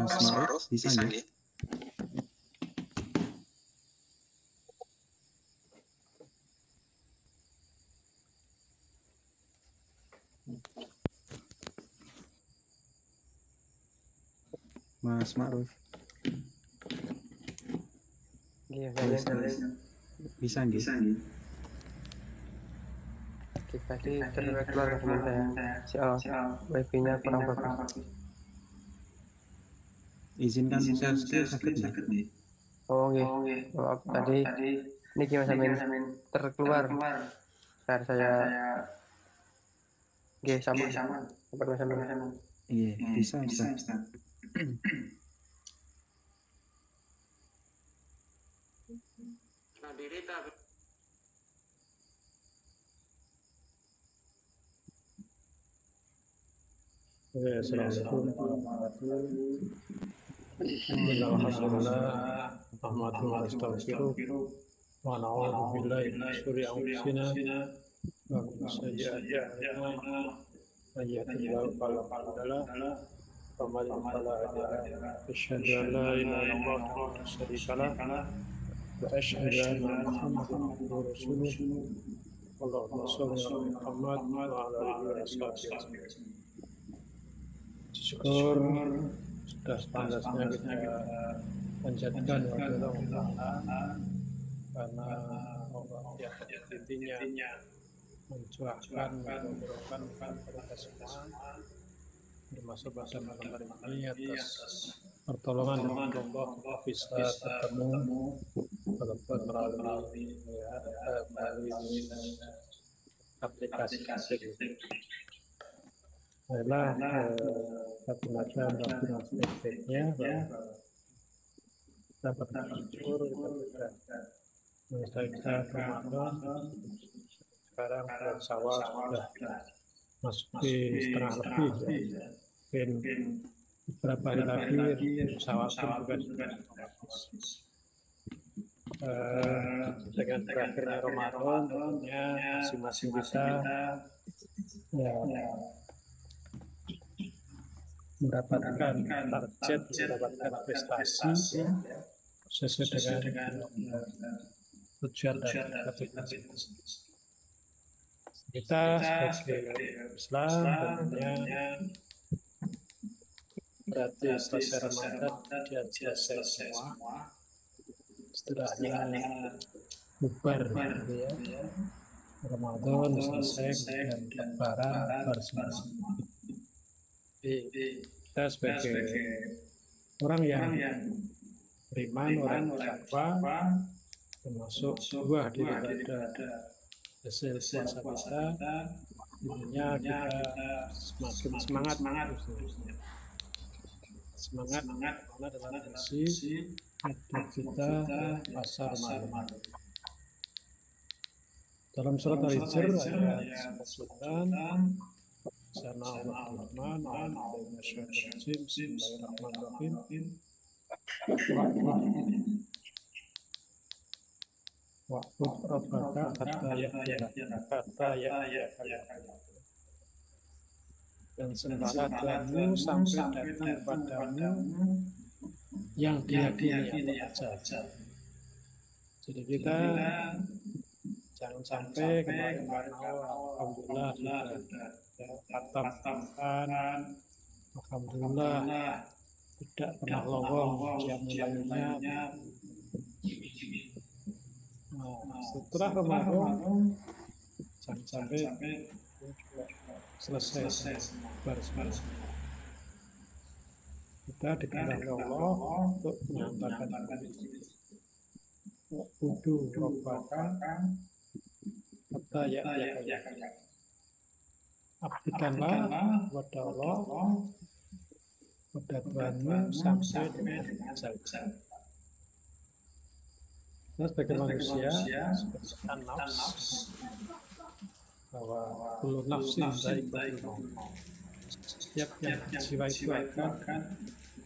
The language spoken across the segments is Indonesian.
Mas Ma'ruf bisa nggih? Mas Ma'ruf bisa nggih? Tadi terkeluar saya wifi-nya kurang bagus. Izinkan share screen sakit nggih? Oh nggih. Maaf tadi ini gimana sampean terkeluar. Share saya nggih sama. Apa sampean? Iya, bisa Ustaz. Assalamualaikum warahmatullahi wabarakatuh. Alhamdulillah, ahmadu wa astaghfiruh wa na'udzu billahi min syururi anfusina wa min sayyiati a'malina. Man yahdihillahu fala mudilla lahu wa man yudlil fala hadiya lahu. Asyhadu an la ilaha illallah wahdahu la syarika lahu wa asyhadu anna Muhammadan abduhu wa rasuluh. Allahumma shalli ala Muhammad wa ala alihi wa sahbihi. Syukur sudah sepantasnya kita panjatkan kepada Allah karena Allah yang intinya mencurahkan menurunkan kepada kita semua termasuk pada malam hari ini atas pertolongan dari Allah bisa bertemu walaupun melalui aplikasi. Adalah satu macam aspek-aspeknya dapat bersyukur kita menyelesaikan Ramadan. Sekarang bulan Syawal sudah masuk di setengah lebih ya. Mungkin beberapa hari lagi Syawal pun juga dengan berakhirnya Ramadan tentunya masing-masing kita ya mendapatkan target, mendapatkan prestasi sesuai dengan tujuan dan kapasitas kita sebagai Islam. Tentunya berarti selesai Ramadan dia selesai semua, setidaknya bubar gitu ya. Ramadan selesai dan Lebaran bersama. Kita sebagai orang yang beriman, orang bertakwa, termasuk buah daripada hasil puasa kita, tentunya kita semakin semangat karena dalam kondisi kita pasar Ramadan. Dalam surat Al-Hijr ayat 9 Sana Ar-Rahman Bismillahirrahmanirrahim. Wa'bud rabbaka hatta ya'tiyaka dan sembahlah Tuhanmu sampai datang kepadamu yang diyakini saja. Jadi kita jangan sampai kemarin alhamdulillah alhamdulillah tidak pernah lowong yang mulainya. Setelah Ramadan jangan sampai selesai beres. Kita dikehendaki Allah untuk menyampaikan Udu Rabbaka hatta ya'tiyaka. Abdikanlah kepada Allah, kepada Tuhanmu sampai dengan ajal. Kita sebagai manusia, sebagai nafs, bahwa kullu nafsin dha'iqatul maut. Setiap yang jiwa itu akan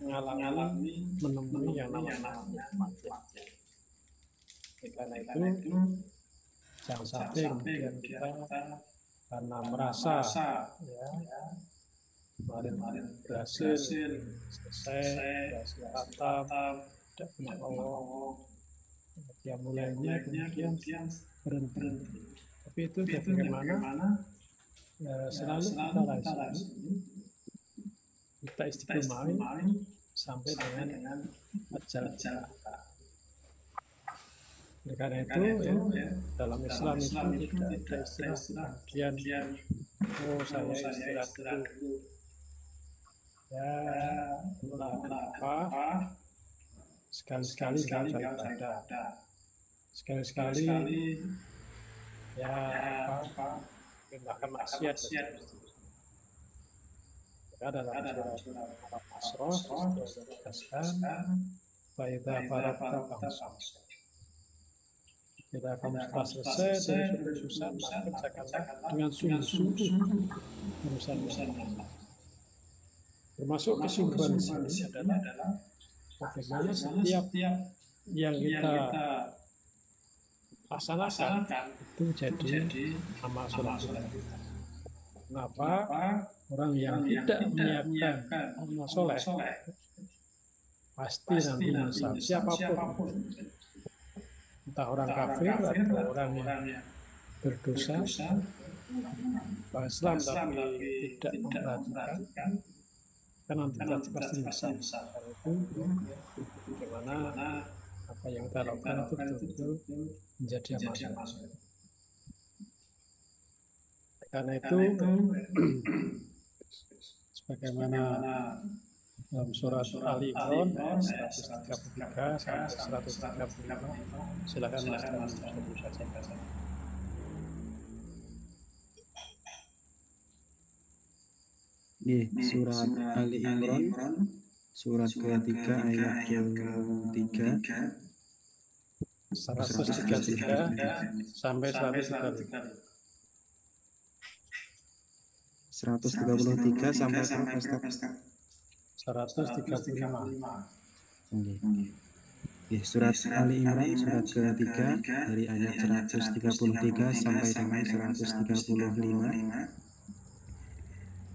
mengalami menemui yang namanya kematian. Karena itu jangan sampai kemudian kita karena merasa kemarin berhasil selesai, berhasil khatam, tidak punya Allah. Dia mulainya kemudian berhenti. Tapi itu bagaimana selalu kita lazim, kita istiqomah sampai dengan ajal. Karena itu ya, dalam Islam itu tidak ada istilah kemudian saya istirahat dulu. Ya, apa? Sekali-sekali jangan ibadah. Sekali-sekali ya apa? Tindakan maksiat. Ada dalam surat Al-Asrah dikatakan faidza faragta fansab. Jika kamu setelah selesai dari urusan, maka kerjakanlah dengan sungguh-sungguh urusan. Termasuk kesungguhan di sini adalah bagaimana setiap yang kita laksanakan itu jadi amal soleh. Kenapa? Orang yang tidak menyiapkan amal soleh pasti nanti menyesal. Siapapun, entah orang kafir atau orang yang berdosa, Islam tapi tidak memperhatikan, kan nanti pasti menyesal. Itu bagaimana apa yang kita lakukan itu betul-betul menjadi amal. Karena itu sebagaimana dalam surat Ali Imran 133 sampai 135, silakan Mas saja. Surat Ali Imran surat ketiga ayat 3 133 sampai 135. 133 sampai 135. Surat Ali Imran surat ketiga dari ayat 133 sampai dengan 135.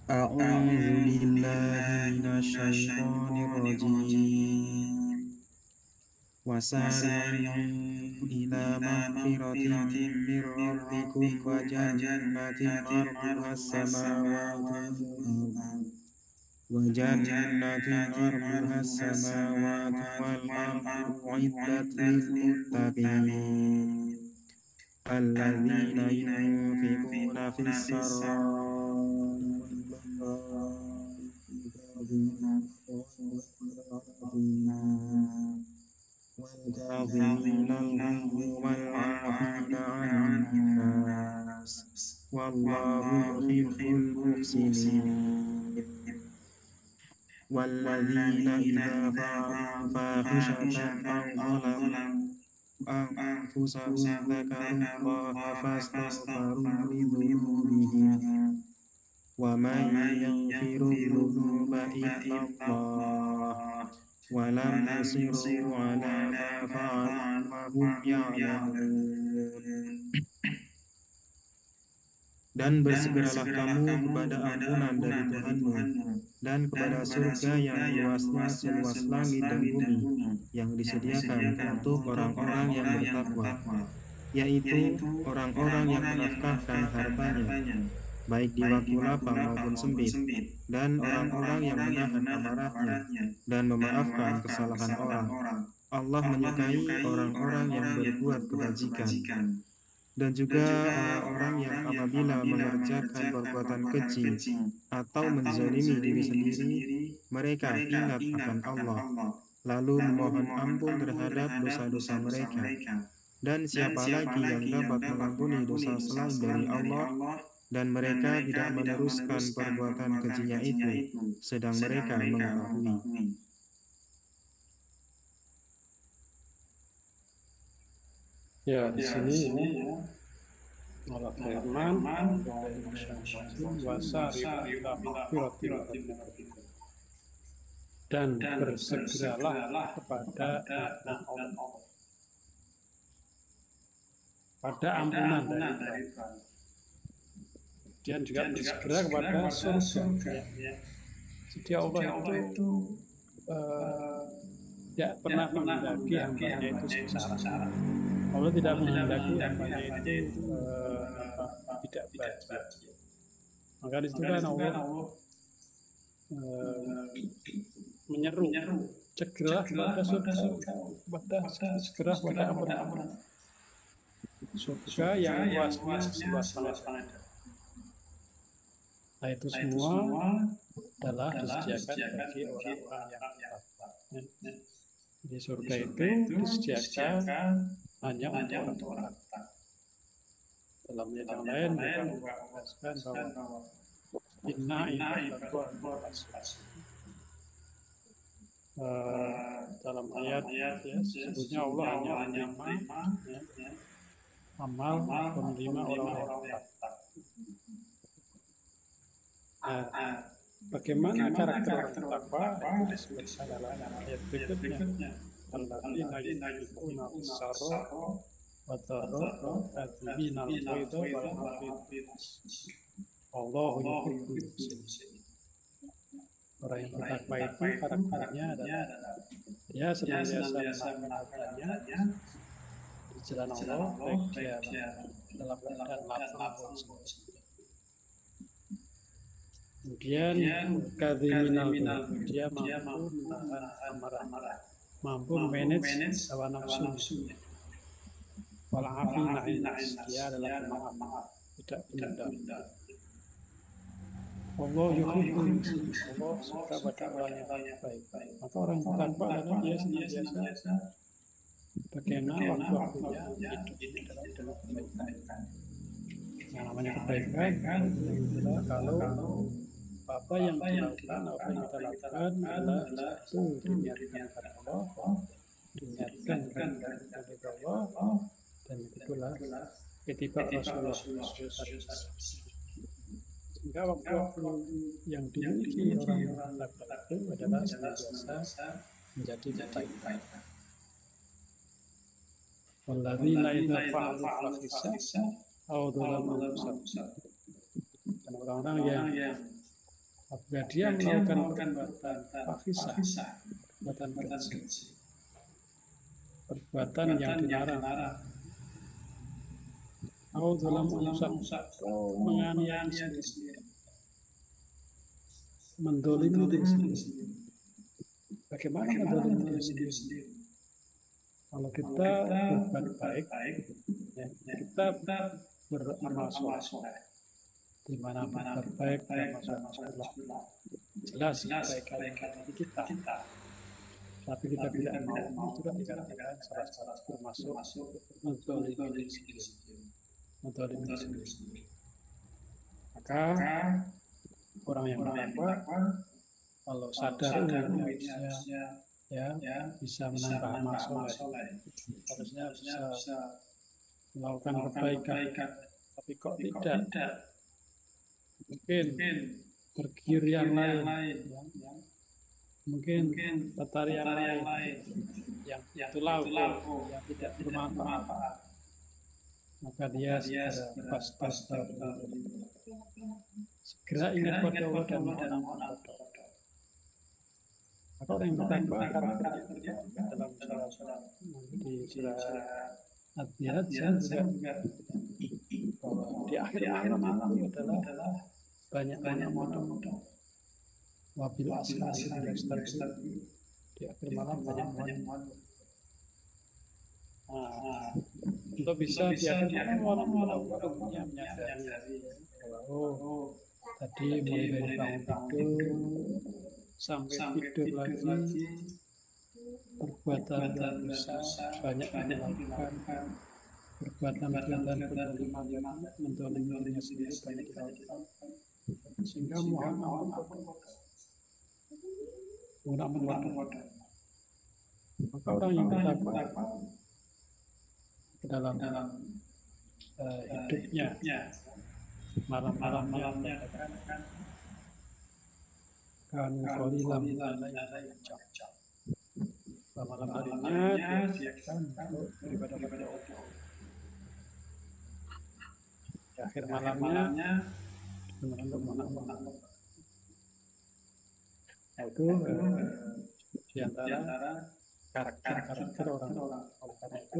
A'udzu billahi minasyaitonir rajim. Wasari'u ila maghfiratin min rabbikum wa jannatin 'arduhas samawati wal ardu u'iddat lil muttaqin alladzina yunfiquna fis sarra'i والكاظمين الغيظ والعافين عن الناس والله يحب المحسنين والذين إذا فعلوا فاحشة أو ظلموا أنفسهم ذكروا الله فاستغفروا لذنوبهم ومن يغفر الذنوب إلا الله ولم يصروا على ما فعلوا وهم يعلمون. Dan bersegeralah kamu kepada ampunan dari Tuhanmu dan kepada surga yang luasnya seluas langit dan bumi yang disediakan untuk orang-orang yang bertakwa, yaitu orang-orang yang menafkahkan hartanya baik di waktu lapang maupun sempit, dan orang-orang yang menahan amarahnya dan memaafkan kesalahan orang. Allah menyukai orang-orang yang berbuat kebajikan, dan juga orang-orang yang apabila mengerjakan perbuatan keji atau menzalimi diri sendiri, mereka ingat akan Allah, lalu memohon ampun terhadap dosa-dosa mereka. Dan siapa lagi yang dapat mengampuni dosa selain dari Allah? Dan mereka tidak meneruskan perbuatan kejinya itu, sedang mereka mengetahui. Ya, di sini Allah firman, dan bersegeralah kepada Allah, pada ampunan dari Tuhan. Dan juga bersegera kepada surga. Jadi Allah itu tidak pernah menghendaki hambanya itu sengsara. Allah tidak menghendaki hambanya itu tidak bahagia. Maka disitu kan Allah menyeru, segera pada surga, segera pada ampunan. Surga yang luasnya seluas langit. Nah itu semua adalah disediakan bagi orang-orang yang taat. Di surga itu disediakan hanya untuk orang taat. Dalam ayat yang lain juga menjelaskan bahwa inna dalam ayat sebetulnya Allah hanya menerima amal penerima orang-orang taat. Bagaimana karakter orang takwa itu disebutkan dalam ayat berikutnya. Alladzina yunfiquna fis-sarra wa dharra kadzibina al-ghaidha wal 'afina. Allahu yuhibbul muhsinin. Orang yang bertakwa itu karakternya adalah dia senantiasa menaati di jalan Allah, baik dia dalam keadaan lapang maupun sempit. Kemudian kadhiminal ghaidh, dia mampu menahan amarah, mampu manage hawa nafsunya. Wal 'afina, dia adalah pemaaf, tidak dendam. Allah yuhibbul muhsinin, Allah suka pada orang yang baik. Maka orang yang bertakwa adalah dia senantiasa bagaimana waktu-waktunya hidup dalam kebaikan. Yang namanya kebaikan adalah kalau apa yang dilakukan, apa yang kita lakukan adalah itu diniatkan kepada Allah, diniatkan dari Allah, dan itulah ketika Rasulullah SAW. Sehingga waktu yang dimiliki orang takwa itu adalah senantiasa menjadi kebaikan. Walladzina idza fa'alu fahisha aw dzalamu anfusahum. Dan orang-orang yang apabila dia melakukan perbuatan fahisha, perbuatan keji, perbuatan yang dilarang, aw dzalamu anfusahum, menganiaya diri sendiri, mendolimi diri sendiri. Bagaimana mendolimi diri sendiri? Kalau kita berbuat baik, kita beramal soleh, di mana berbuat baik beramal soleh, jelas kebaikan kita. Tapi kita tidak mau, itu dikatakan salah termasuk mendolimi diri sendiri. Maka orang yang bertakwa kalau sadar harusnya bisa menambah amal soleh, harusnya bisa melakukan kebaikan, tapi kok tidak, mungkin tergiur yang lain, mungkin tertarik yang lain, yang itu lauk yang tidak bermanfaat, maka dia segera ingat pada Allah dan mohon ampun. Maka orang yang bertakwa karakternya dalam surah Ad-Diyat juga bahwa di akhir malam itu adalah banyak mohon. Wabil asli di akhir malam banyak mohon. Untuk bisa di akhir malam orang menyadari bahwa tadi mulai dari bangun tidur sampai tidur lagi perbuatan dosa banyak dilakukan, perbuatan mendolimi dirinya sendiri banyak dilakukan, sehingga mohon ampun maka orang yang bertakwa ke dalam hidupnya malam-malamnya kan qalilan malam harinya diakan untuk beribadah kepada Allah. Di akhir malamnya untuk menambah. Itu di antara karakter orang-orang. Oleh karena itu,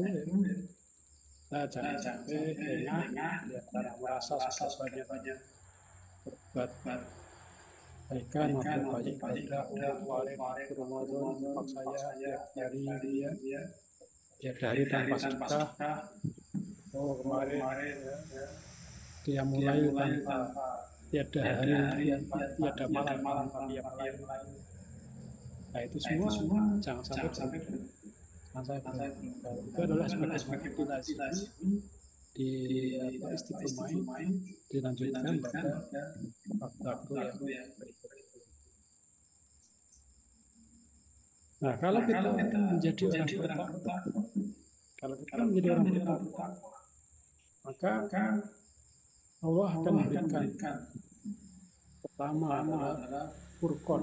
kita jangan sampai lengah di antara merasa sudah banyak berbuat kebaikan atau banyak ibadah kemarin ke Ramadan tempat saya tiap hari tanpa sedekah. Oh kemarin dia mulai tanpa tiada hari tiada malam dia mulai. Nah itu semua jangan sampai itu adalah sebagai motivasi di istiqomah dilanjutkan pada waktu yang berikut. Nah kalau kita menjadi orang bertakwa, maka Allah akan memberikan pertama adalah furqan.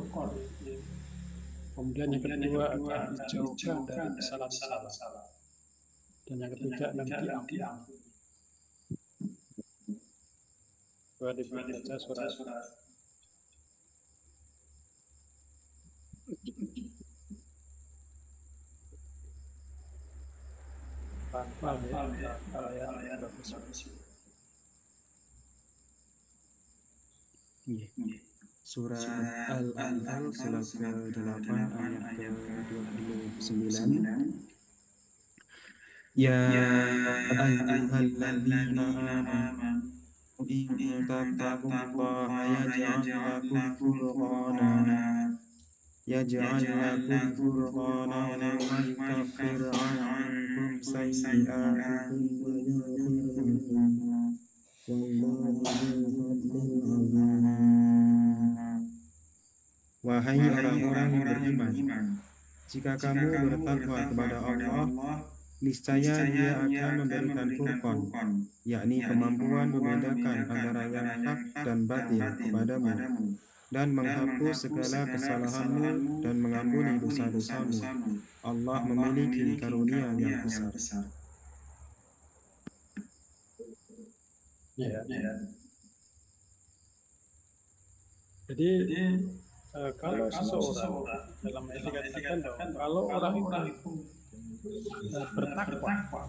Kemudian yang kedua akan dijauhkan dari kesalahan-kesalahan. Dan yang ketiga nanti ampun. Coba dibaca surat. Paham ya, bagus. Surah Al-Anfal surat ke-8 ayat ke-29. Ya ayyuhalladzina amanu in tattaqullaha yaj'al lakum furqana wa yukaffir 'ankum sayyi'atikum wa yaghfir lakum wallahu dzul fadlil 'azim. Wahai orang-orang yang beriman, jika kamu bertakwa kepada Allah, niscaya Dia akan memberikan furqan, yakni kemampuan membedakan antara yang hak dan batil kepadamu, dan menghapus segala kesalahanmu dan mengampuni dosa-dosamu. Allah memiliki karunia yang besar. Jadi kalau seseorang dalam ini dikatakan kalau orang itu bertakwa,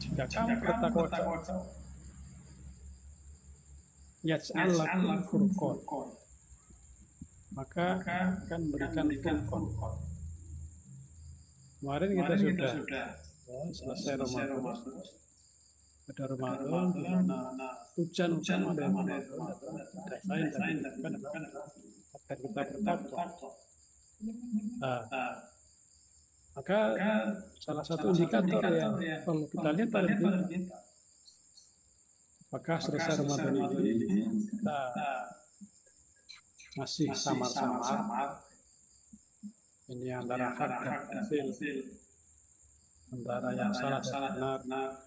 jika kamu bertakwa, yaj'al lakum furqan, maka akan memberikan furqan. Kemarin kita sudah selesai Ramadan. Pada Ramadan di mana hujan utama dari Ramadan adalah lain dan agar kita bertakwa. Maka salah satu indikator yang kalau kita lihat pada kita, maka selesai Ramadan ini kita masih samar-samar. Ini antara hak dan batil, antara yang salah dan benar.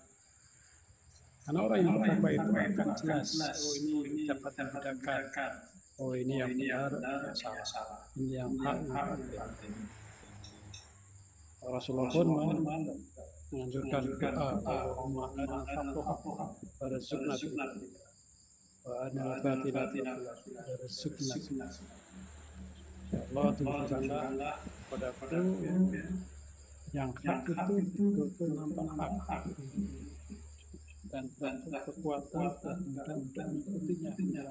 Karena orang yang bertakwa itu akan jelas, oh ini dapat membedakan, oh ini yang benar, yang salah, ini yang hak, Rasulullah pun menganjurkan doa, Allahumma lana haqqa warzuqna wa anil batila warzuqna. Ya Allah, tunjukkanlah kepadaku yang hak itu betul-betul nampak hak, dan kekuatan dan mengikutinya,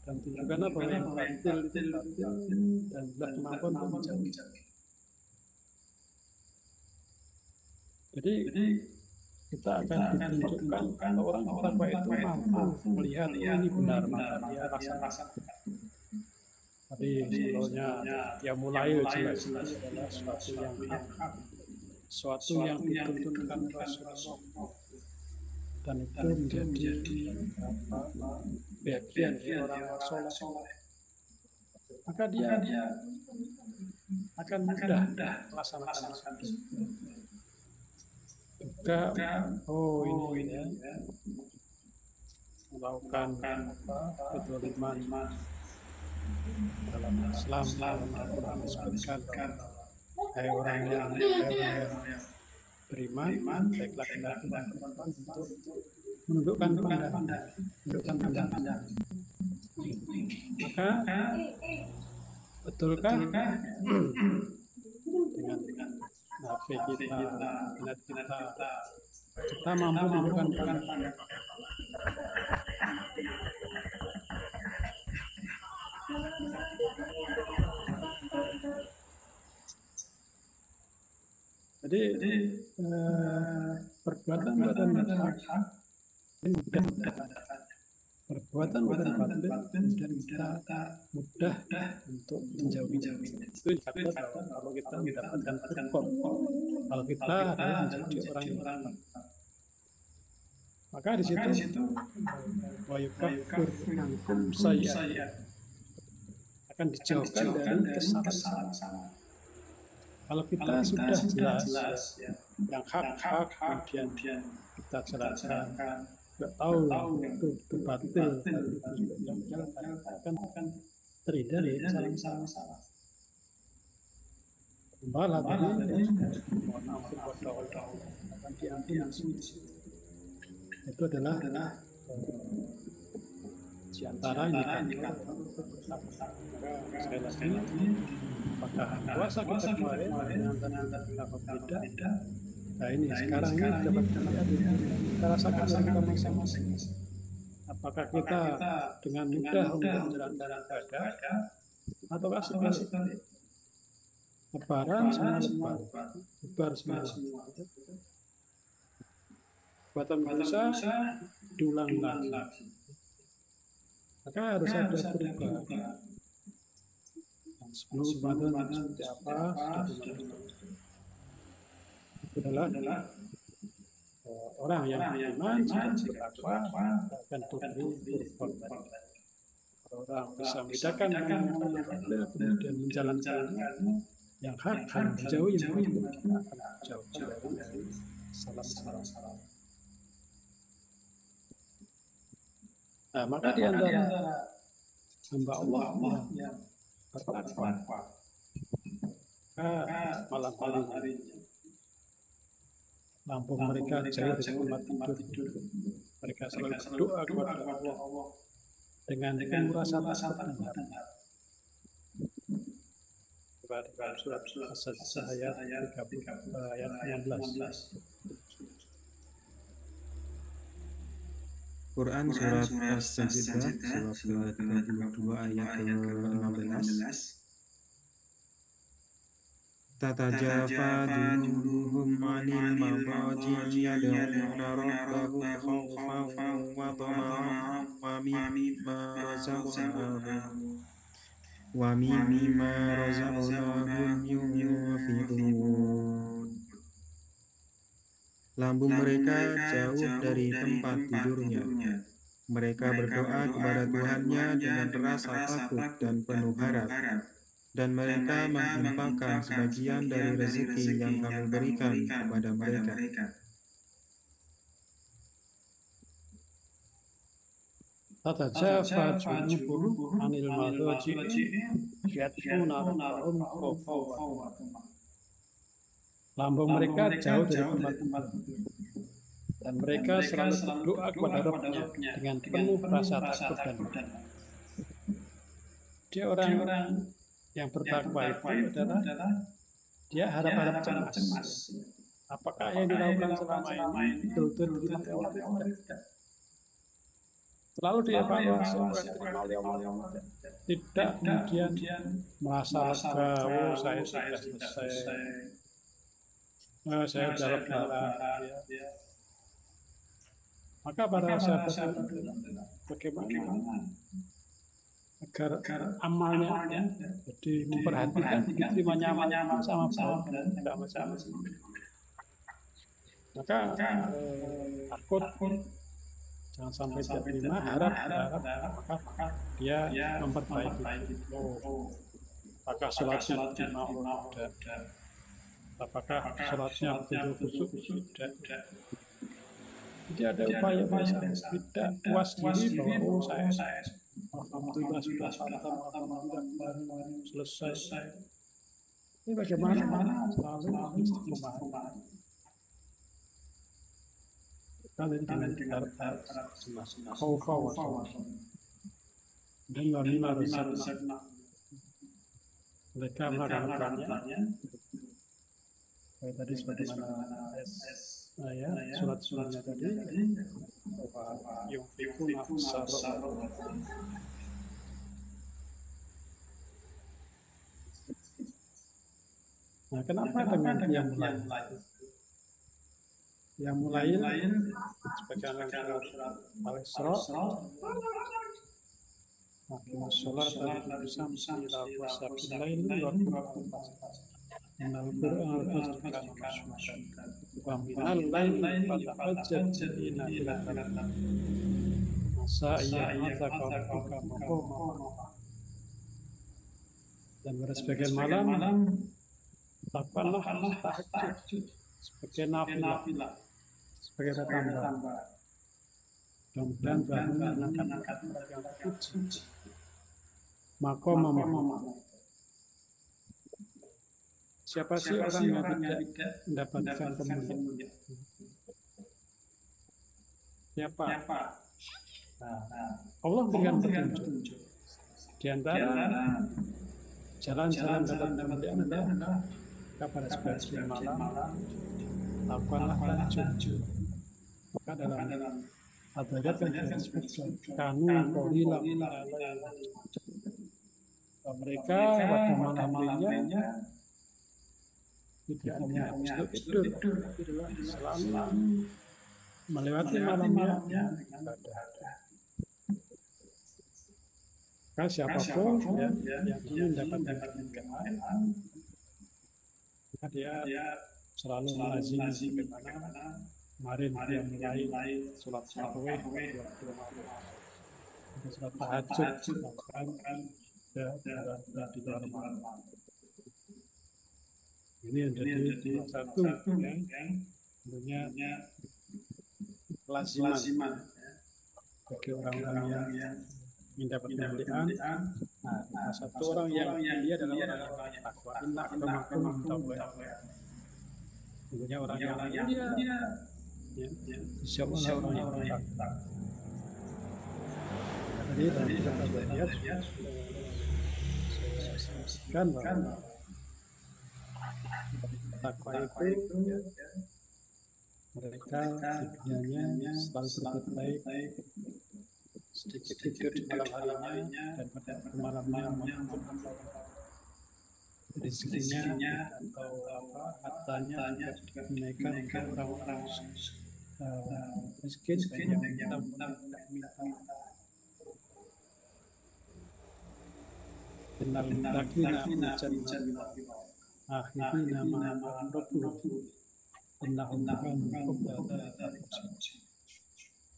dan tunjukkanlah bahwa yang batil itu batil dan belah kemampuan untuk menjauhi. Jadi kita akan ditunjukkan kalau orang bertakwa itu mampu melihat ini benar, maka dia laksanakan. Tapi sebelumnya dia mulai jelas adalah sesuatu yang hak, sesuatu yang dituntunkan Rasulullah, dan itu menjadi bagian dari orang-orang soleh. Maka dia akan mudah melaksanakan juga. Oh ini ya, melakukan kezaliman dalam Islam, dalam Al-Quran disebutkan, hai orang yang beriman, baik laki-laki dan perempuan, untuk menundukkan pandang. Maka Betulkah dengan HP kita, internet kita mampu melakukan peradaban? Jadi perbuatan hak perbuatan batil dan kita mudah untuk menjauhi. Itu dicatat kalau kita mendapatkan furqan, kalau kita adalah menjadi orang yang benar. Maka di situ wa yukaffir ankum sayyi'at, akan dijauhkan dari kesalahan. Kalau kita sudah jelas yang hak kemudian kita jelaskan, nggak tahu itu batil, akan terhindar dari salah. Malah tadi akan diampuni. Itu adalah di antara indikator. Sekali lagi, apakah puasa kita kemarin tidak? Nah ini sekarang ini dapat dilihat, kita rasakan dari kita masing-masing. Apakah kita dengan mudah untuk menjalankan ibadah, ataukah sekali lebaran semua lebar semua. Buatan dosa diulang lagi. Maka harus ada perubahan. Sebelum Ramadan seperti apa, itu adalah orang yang beriman sudah bertakwa akan diberi kurban. Orang bisa membedakan yang batil kemudian menjalankan yang hak dan menjauhi yang batil akan jauh dari salah. Nah, maka di antara hamba Allah yang bertakwa malam hari lampu mereka jauh dari tempat tidur. Mereka selalu berdoa kepada Allah dengan rasa takut dan harap. Surat As-Sajdah ayat 16. Quran surat As-Sajdah surat ke-32 ayat ke-16. Tatajafa junubuhum 'anil madaji' yad'una rabbahum khawfan wa tama'an wa mimma razaqnahum yunfiqun. Lambung mereka jauh dari tempat tidurnya. Mereka berdoa kepada Tuhannya dengan rasa takut dan penuh harap. Dan mereka menginfakkan sebagian dari rezeki yang kami berikan kepada mereka. Tatajafa junubuhum 'anil madaji' yad'una rabbahum khawfan wa tama'an. Lambung mereka jauh dari tempat tidur, dan mereka selalu berdoa kepada Rabb-Nya dengan penuh rasa takut dan harap. Dia orang yang bertakwa itu adalah dia harap-harap cemas. Apakah yang dilakukan selama ini betul-betul diterima oleh Allah? Selalu dievaluasi oleh Allah. Tidak kemudian merasa lega, saya sudah selesai. Saya sudah lebaran. Maka para sahabat bagaimana agar amalnya jadi memperhatikan diterimanya amal sama baik, tidak macam-macam. Maka takut jangan sampai tidak terima, harap maka dia memperbaiki. Apakah sholatnya diterima Allah? Apakah sholatnya betul-betul khusyuk? Tidak. Jadi ada upaya tidak puas diri bahwa saya alhamdulillah sudah alhamdulillah selesai. Ini bagaimana selalu istiqomah. Kalian dengan harap khawfan dan mimma razaqnahum. mereka melakukannya. Kayak tadi sebagaimana ya, surat-suratnya tadi bahwa yunfikuna sarra. Nah, kenapa dengan yang lain? Yang mulai sebagaimana surat Al-Isra, Aqimus sholat sampai ila ghasaqil laili wa minal Qur'an al-fajr wa minal laili fatahajjad bihi nafilatan asa ayyab'atsaka rabbuka maqama. Dan pada sebagian malam lakukanlah tahajud sebagai nafilah, sebagai tambahan. Mudah-mudahan bangun mengangkat yang terpuji. Maqama. Siapa sih orang yang tidak mendapatkan kemuliaan? Siapa? Allah berikan petunjuk. Di antara jalan-jalan dapat kemuliaan adalah pada sebagian malam lakukanlah tahajud. Maka dalam ayat yang disebutkan kanu qalilan mereka pada malam-malamnya tidak hanya untuk tidur, selalu melewati malamnya ibadah. Maka siapapun yang ingin mendapatkan kemuliaan, maka dia selalu melazimi bagaimana kemarin dia mulai sholat tarawih, sholat tahajud, bahkan di dalam malam. Ini yang jadi satu yang tentunya laziman bagi orang-orang yang mendapat kemuliaan. Nah, satu orang yang dia adalah orang yang takwa. Inna akramakum indallahi. Tentunya orang yang dia insya Allah orang yang takwa. Tadi kita lihat kan bahwa takwa itu mereka dunianya selalu berbuat baik, sedikit tidur di malam harinya dan pada malamnya rezekinya atau hartanya juga dinaikkan untuk orang-orang miskin yang kita minta. Innal muttaqina fi jannatin akhirina ma'an rabbihim innahum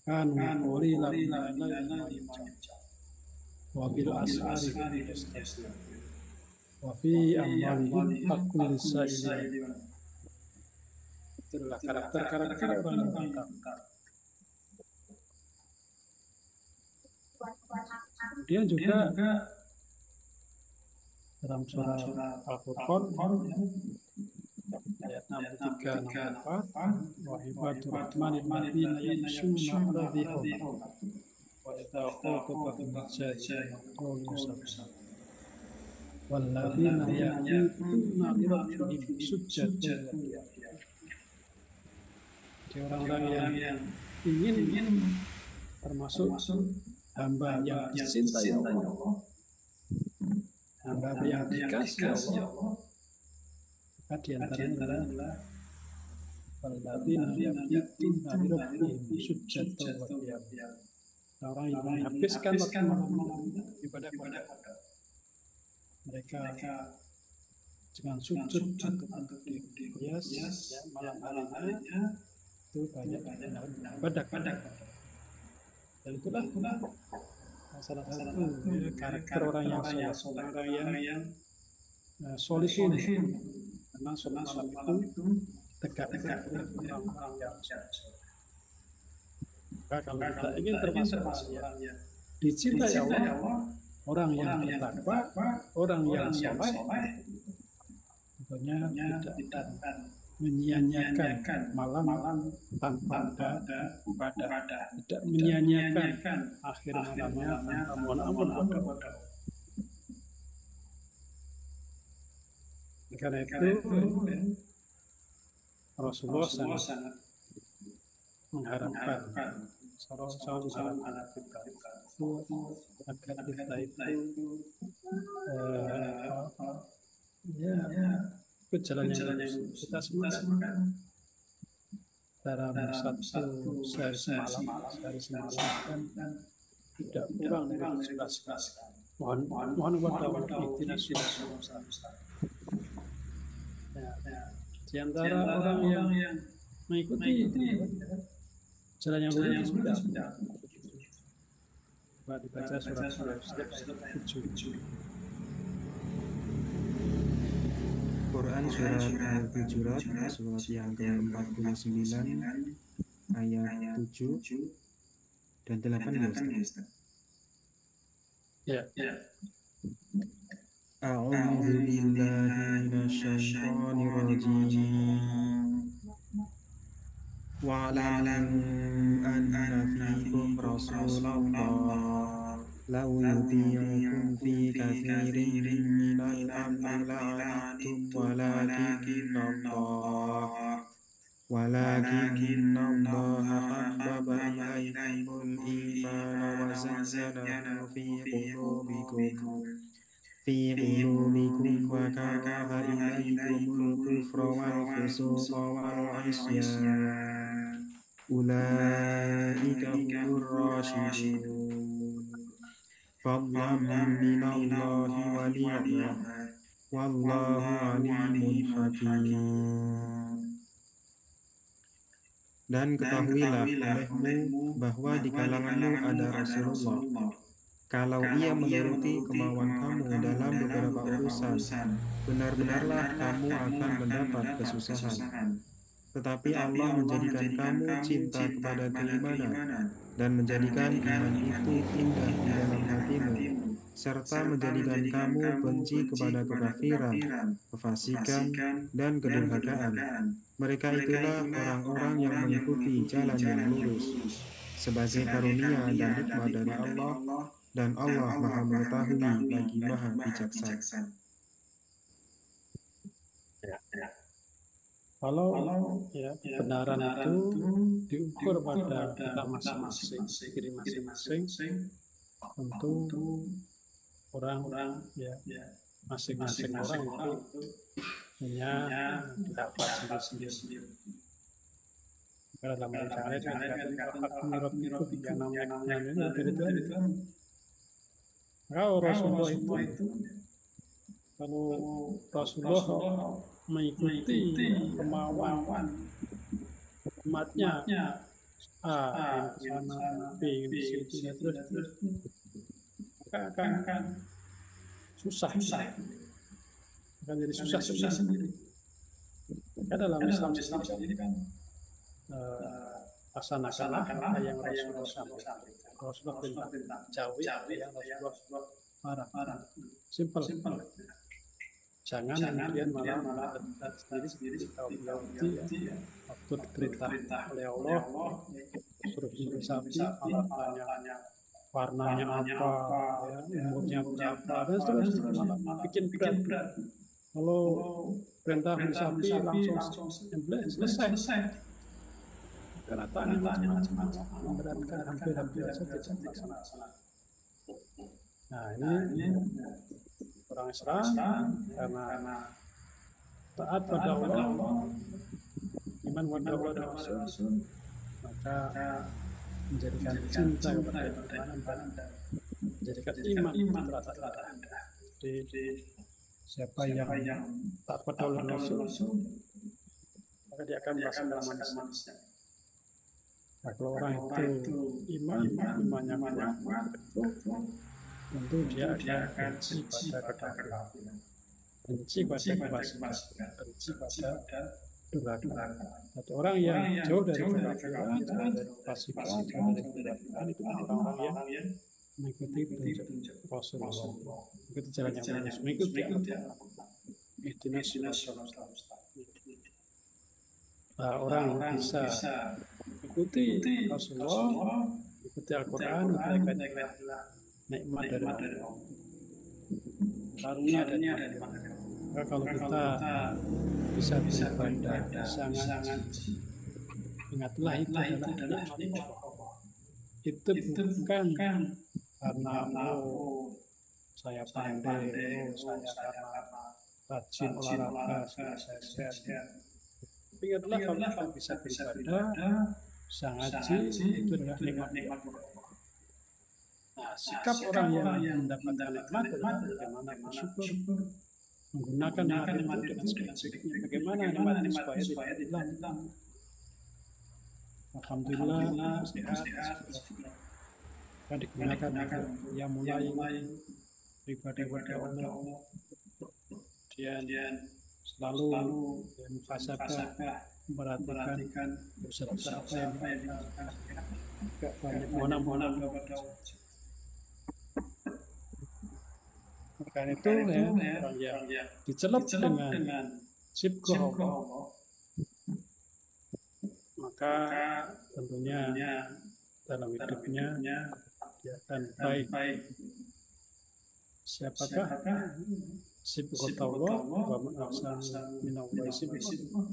kanu qalilan minal laili wa bil asari yastaghfirun wa fi amwalihim haqqul lis-sa'ili. Itulah karakter orang yang takwa. Dia juga dalam surah Al-Furqan ayat 63-64 wa ibadur rahmanil ladzina yamshuna 'alal ardi wa idza khatabahum al-jahiluna qalu salama wal ladzina yaquluna li rabbihim sujjadan. Orang-orang yang ingin termasuk hamba yang dicintai Allah, hamba yang dikasih Allah, maka di antaranya adalah walladzina yaquluna li rabbihim sujjadan wa qiyam. Orang yang menghabiskan waktu malam ibadah kepada mereka dengan sujud untuk dihias malam harinya itu banyak ibadah. Dan itulah salah satu karakter orang yang soleh, orang yang solihin. Karena sholat malam itu tegak orang-orang yang soleh. Maka kalau kita ingin termasuk orang yang dicintai Allah, orang yang bertakwa, orang yang soleh, tentunya tidak menyia-nyiakan malam tanpa ada ibadah, tidak menyia-nyiakan akhir malamnya tanpa mohon ampun kepada Allah. karena itu Rasulullah sangat mengharapkan sangat agar kita itu ikut jalan yang lurus. Kita semua dalam satu sehari semalam kan tidak kurang dari 11. Mohon kepada Allah tidak sudah. Di antara orang yang mengikuti jalan yang lurus sudah dibaca surat 7. Quran surat Al-Hujurat surat yang ke-49 ayat 7 dan 18. Ya. A'udzu billahi minasyaitonir rajim. Wa'lamu anna fiikum Rasulullah law yuti'ukum fi katsirin minal amri la'anittum ولكن الله حبب إليكم الإيمان وزينه في قلوبكم وكره إليكم الكفر والفسوق والعصيان أولئك هم الراشدون فضلا من الله ونعمة والله عليم حكيم. Dan ketahuilah olehmu bahwa di kalanganmu ada Rasulullah. Kalau ia menuruti kemauan kamu dalam beberapa urusan, benar-benarlah kamu akan mendapat kesusahan. Tetapi Allah menjadikan kamu cinta kepada keimanan dan menjadikan iman itu indah di dalam hatimu, serta menjadikan kamu benci kepada kekafiran, kefasikan, dan kedurhakaan. Mereka itulah orang-orang yang mengikuti jalan yang lurus sebagai karunia dan nikmat dari Allah, dan Allah Maha Mengetahui lagi Maha Bijaksana. Kalau kebenaran itu diukur pada kita masing-masing, diri masing-masing, tentu orang masing-masing orang itu punya pendapat sendiri-sendiri. Dalam bicara dikatakan menurut itu yang namanya itu. Kalau Rasulullah itu, kalau Rasulullah mengikuti kemauan umatnya, yang sana, B di situ, terus akan susah, akan jadi susah sendiri. Karena dalam Islam sendiri kan laksanakanlah apa yang Rasulullah sampaikan. Rasulullah perintah jauhi yang Rasulullah marah. Simple. Jangan kemudian malah sendiri kalau berarti waktu diperintah oleh Allah suruh beli sapi, tanya warnanya apa, umurnya berapa, dan seterusnya malah bikin berat. Kalau perintah beli sapi langsung selesai. Karena tanya macam-macam memberatkan hampir saja dilaksanakan. Nah ini orang Islam karena taat pada Allah, iman pada Allah dan Rasul, maka menjadikan cinta kepada keimanan dan menjadikan iman rata-rata. Jadi siapa yang taat pada Allah dan Rasul, maka dia akan merasakan manisnya. Nah, kalau orang itu imannya kuat, tentu dia akan benci pada kekafiran, benci pada kefasikan, benci pada durhaka. Satu orang yang jauh dari kekafiran, jauh dari kefasikan, jauh dari durhaka, itu orang-orang yang mengikuti petunjuk Rasulullah, mengikuti jalan yang lurus, mengikuti ihdinas siratal mustaqim. Orang bisa ikuti Rasulullah, ikuti Al-Quran, nikmat dari Allah, karunia dari Allah. Maka kalau kita bisa beribadah, bisa ngaji, ingatlah itu adalah nikmat Allah. Itu bukan karena saya pandai, saya karena rajin olahraga, saya sehat. Tapi ingatlah kalau kita bisa beribadah, bisa ngaji, itu adalah nikmat Allah. Nah, sikap orang yang mendapatkan nikmat adalah bagaimana bersyukur, menggunakan nikmat itu dengan sebaik-baiknya. Bagaimana nikmat itu supaya tidak hilang. Alhamdulillah, sehat. Kita digunakan yang mulai beribadah kepada Allah. Kemudian selalu muhasabah, memperhatikan dosa-dosa apa yang tidak banyak mohon kepada Allah. Karena itu orang yang dicelup dengan sibghah Allah, maka tentunya dalam hidupnya dia akan baik. Siapakah sibghah Allah? Wa man ahsanu minallahi sibghah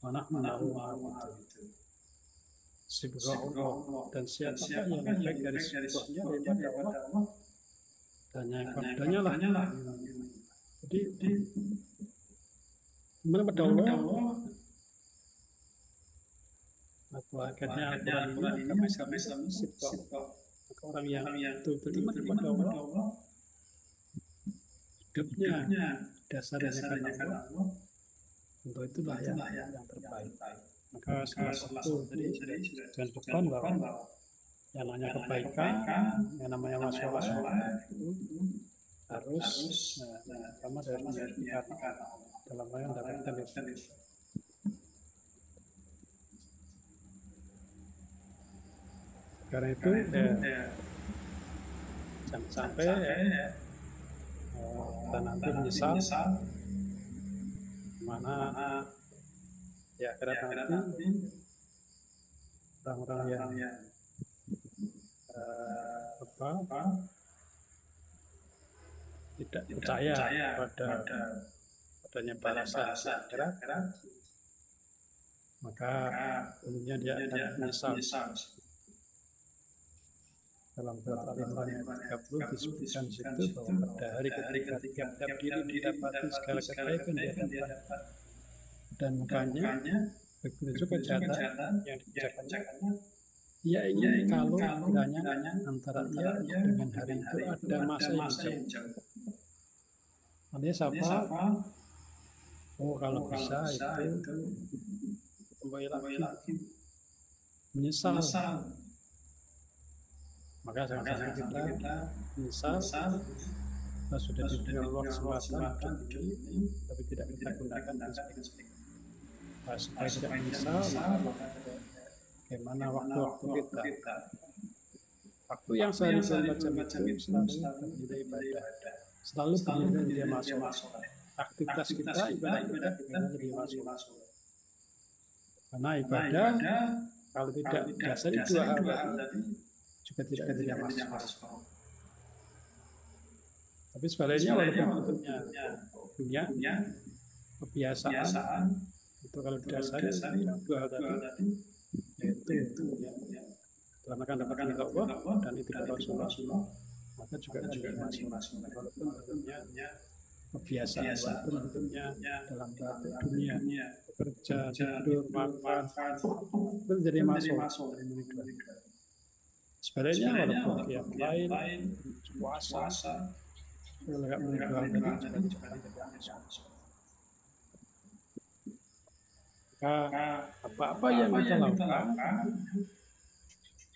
wa nahnu na'lamu sibghah Allah. Dan siapakah yang lebih baik dari sibghahnya daripada Allah? Tanya kepadanya lah. Jadi mana pada Allah? Akhirnya Al-Quran ini kami sibghah. Maka orang yang beriman kepada Allah, hidupnya dasarnya karena Allah, untuk itulah yang terbaik. Maka salah satu tadi jangan depan bahwa yang namanya kebaikan, yang namanya masalah harus sama dari dalam hal yang mendapatkan itu. Karena itu jangan sampai kita nanti menyesal mana ya karena nanti orang-orang yang tidak percaya pada adanya balasan akhirat, maka tentunya dia akan menyesal. Dalam surat Al-Imran ayat 30 disebutkan situ bahwa pada hari ketika tiap-tiap diri didapati segala kebaikan di hadapan dan mukanya, begitu juga kejahatan yang dikerjakannya. Ia ingin kalau kiranya antara ia dengan hari itu ada masa yang jauh. Artinya siapa? Oh, kalau bisa itu kembali lagi menyesal. Maka sama-sama kita menyesal. Kita sudah diberi Allah kesempatan ini, tapi tidak kita gunakan dan sebagainya. Supaya tidak menyesal, bagaimana waktu-waktu kita, waktu yang sehari macam itu selalu bernilai ibadah, selalu bernilai dia masuk. Aktivitas kita ibadah kita jadi masuk. Karena ibadah kalau tidak dasar dua hal tadi juga tidak masuk. Tapi sebaliknya walaupun bentuknya dunia kebiasaan itu kalau dasar dua hal tadi yaitu karena dapatkan itu Allah dan itu Rasulullah, maka juga masuk walaupun bentuknya kebiasaan, walaupun bentuknya dalam dunia bekerja, tidur, makan itu jadi masuk. Sebaliknya walaupun dia lain puasa kalau nggak menjual tadi juga masuk. Apa-apa yang kita lakukan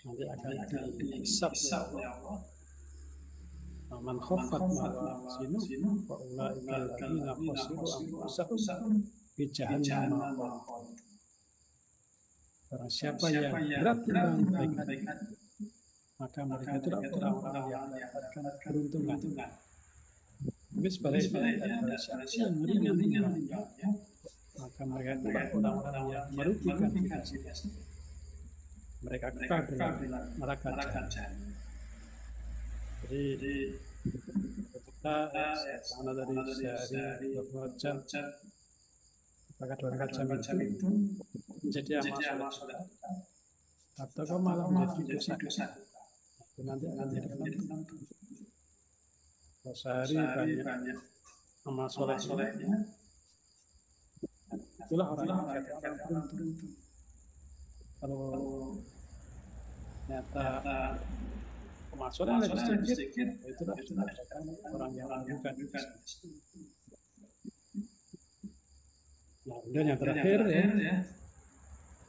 nanti akan dihisab oleh Allah. Man khaffat mawazinu wa ulaika alladziina khasiru anfusahum fi jahannam. Barang siapa yang berat kebaikan, maka mereka itu orang-orang yang mendapatkan keberuntungan. Tapi sebaliknya barang siapa yang ringan, maka mereka itu orang-orang yang merugikan mereka kekal dalam neraka jahanam. Jadi kita kita karena dari sehari 24 jam, apakah 24 jam itu menjadi amal sholat atau kau malah menjadi dosa? Itu nanti akan jadi penentu. Kalau sehari banyak amal solehnya, itulah orang yang beruntung. Kalau ternyata pemasukannya lebih sedikit, itulah orang yang bukan. Nah, kemudian yang terakhir ya,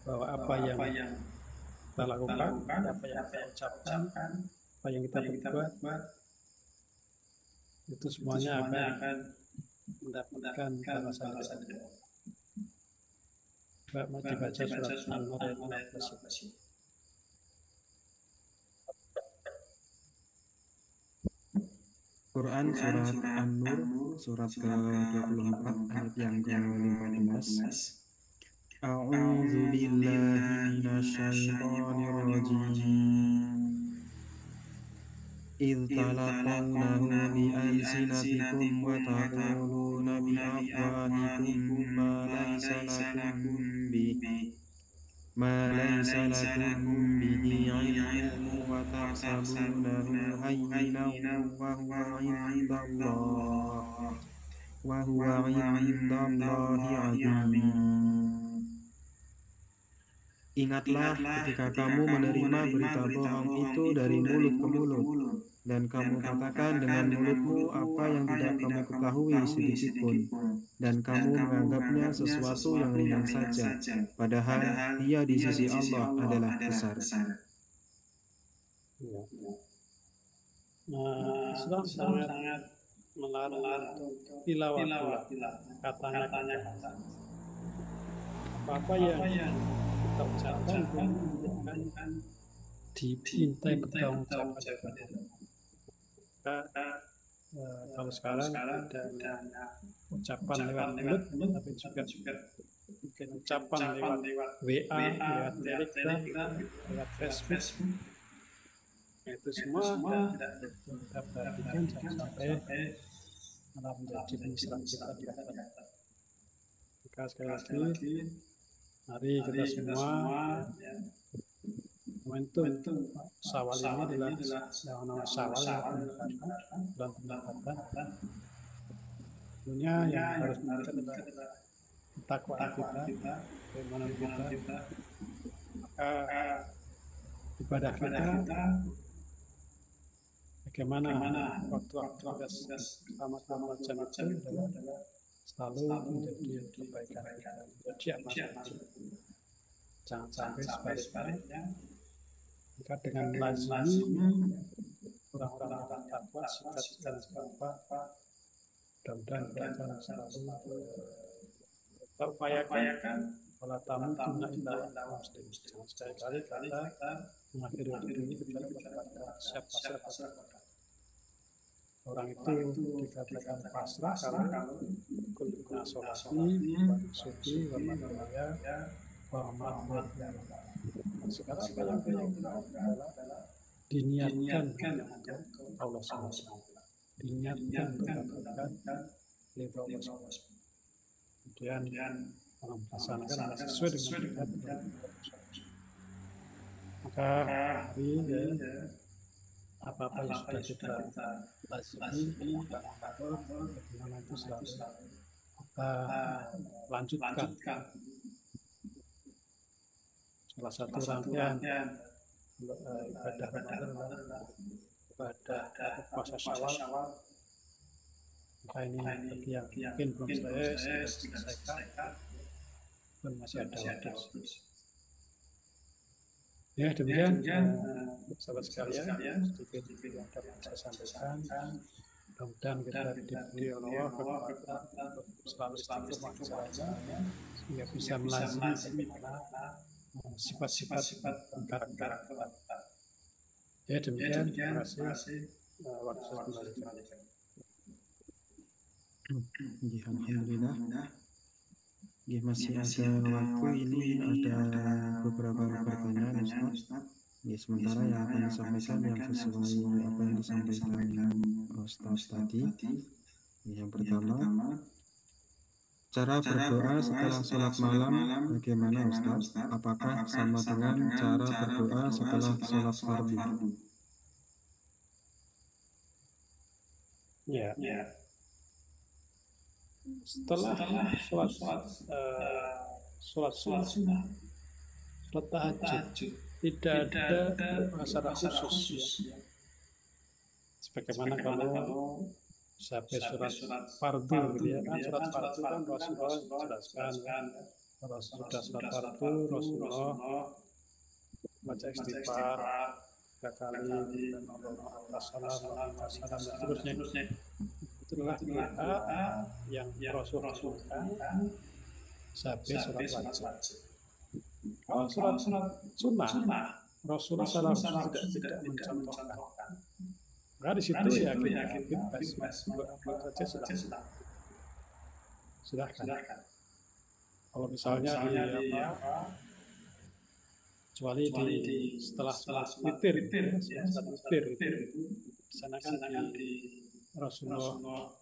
bahwa apa yang kita lakukan, apa yang kita ucapkan, apa yang kita perbuat, itu semuanya akan mendapatkan balasan dari Allah. Mau dibaca surat An-Nur ayat 16. Quran surat An-Nur surat ke-24 ayat yang ke-15. A'udzu billahi minasyaitonir rajim. إذ تلقونه بألسنتكم وتقولون بأفواهكم ما ليس لكم به علم وتحسبونه هينا وهو عند الله عظيم. Ingatlah ketika kamu menerima berita bohong itu dari mulut ke mulut, dan kamu katakan dengan mulutmu apa yang tidak kamu ketahui sedikitpun, dan kamu menganggapnya sesuatu yang ringan saja, padahal dia di sisi Allah adalah besar. Islam sangat melarang tilawah, katanya apa yang kita ucapkan dan dimintai bertanggung jawab. Kalau sekarang ada ucapan lewat mulut, tapi juga mungkin ucapan lewat WA, lewat Telegram, lewat Facebook. Itu semua kita perhatikan jangan sampai malah menjadi penyesalan kita di akhirat. Maka sekali lagi, mari kita semua momentum Syawal ini adalah nama Syawal bulan pendapatan. Tentunya yang harus kita adalah ketakwaan kita, keimanan kita, maka ibadah kita, bagaimana waktu-waktu bersama jam itu adalah selalu menjadi kebaikan kita, menjadi amal. Jangan sampai sebaliknya. Jika dengan lazim orang-orang yang takwa, sikap dan apa, mudah-mudahan kita akan selalu upayakan wala tamutunna illa wa antum muslimun. Jangan sekali-kali kita mengakhiri hidup ini kecuali kepada siapa. Orang itu dikatakan pasrah kalau kulina sholati suci wa manamaya wa ma'amaya. Sekarang yang adalah diniatkan untuk Allah SWT, diniatkan untuk mendapatkan ridho Allah SWT. Kemudian melaksanakan sesuai dengan Allah. Maka apa-apa yang sudah kita lazimi, bagaimana itu selalu kita lanjutkan. Salah satu rangkaian ibadah Ramadan adalah ibadah puasa Syawal. Maka ini bagi yang mungkin belum selesai, pun masih ada waktu. Ya, demikian sahabat sekalian, sedikit yang dapat saya sampaikan. Mudah-mudahan kita diberi Allah selalu istiqomah jalannya, sehingga bisa melazimi sifat-sifat karakter. Ya, demikian. Terima kasih. Waktu saya kembalikan. Alhamdulillah. Masih ada waktu ini, ada beberapa pertanyaan Ustaz. Sementara yang akan disampaikan yang sesuai apa yang disampaikan Ustadz tadi. Yang pertama, cara berdoa setelah sholat malam bagaimana Ustadz? Apakah sama dengan cara berdoa setelah sholat fardu? Ya, setelah sholat sunnah, sholat tahajud, tidak ada masalah khusus. Ya. Sebagaimana kalau sampai surat fardu, gitu ya kan, surat fardu kan Rasulullah jelaskan, kalau sudah surat fardu Rasulullah baca istighfar 3 kali dan Allah salam dan seterusnya. Itulah doa yang Rasul lakukan sampai surat wajib. Kalau surat sunnah Rasulullah tidak mencontohkan. Maka di situ ya kita bebas buat saja silahkan. Kalau misalnya kecuali di setelah sholat witir, sana kan di Rasulullah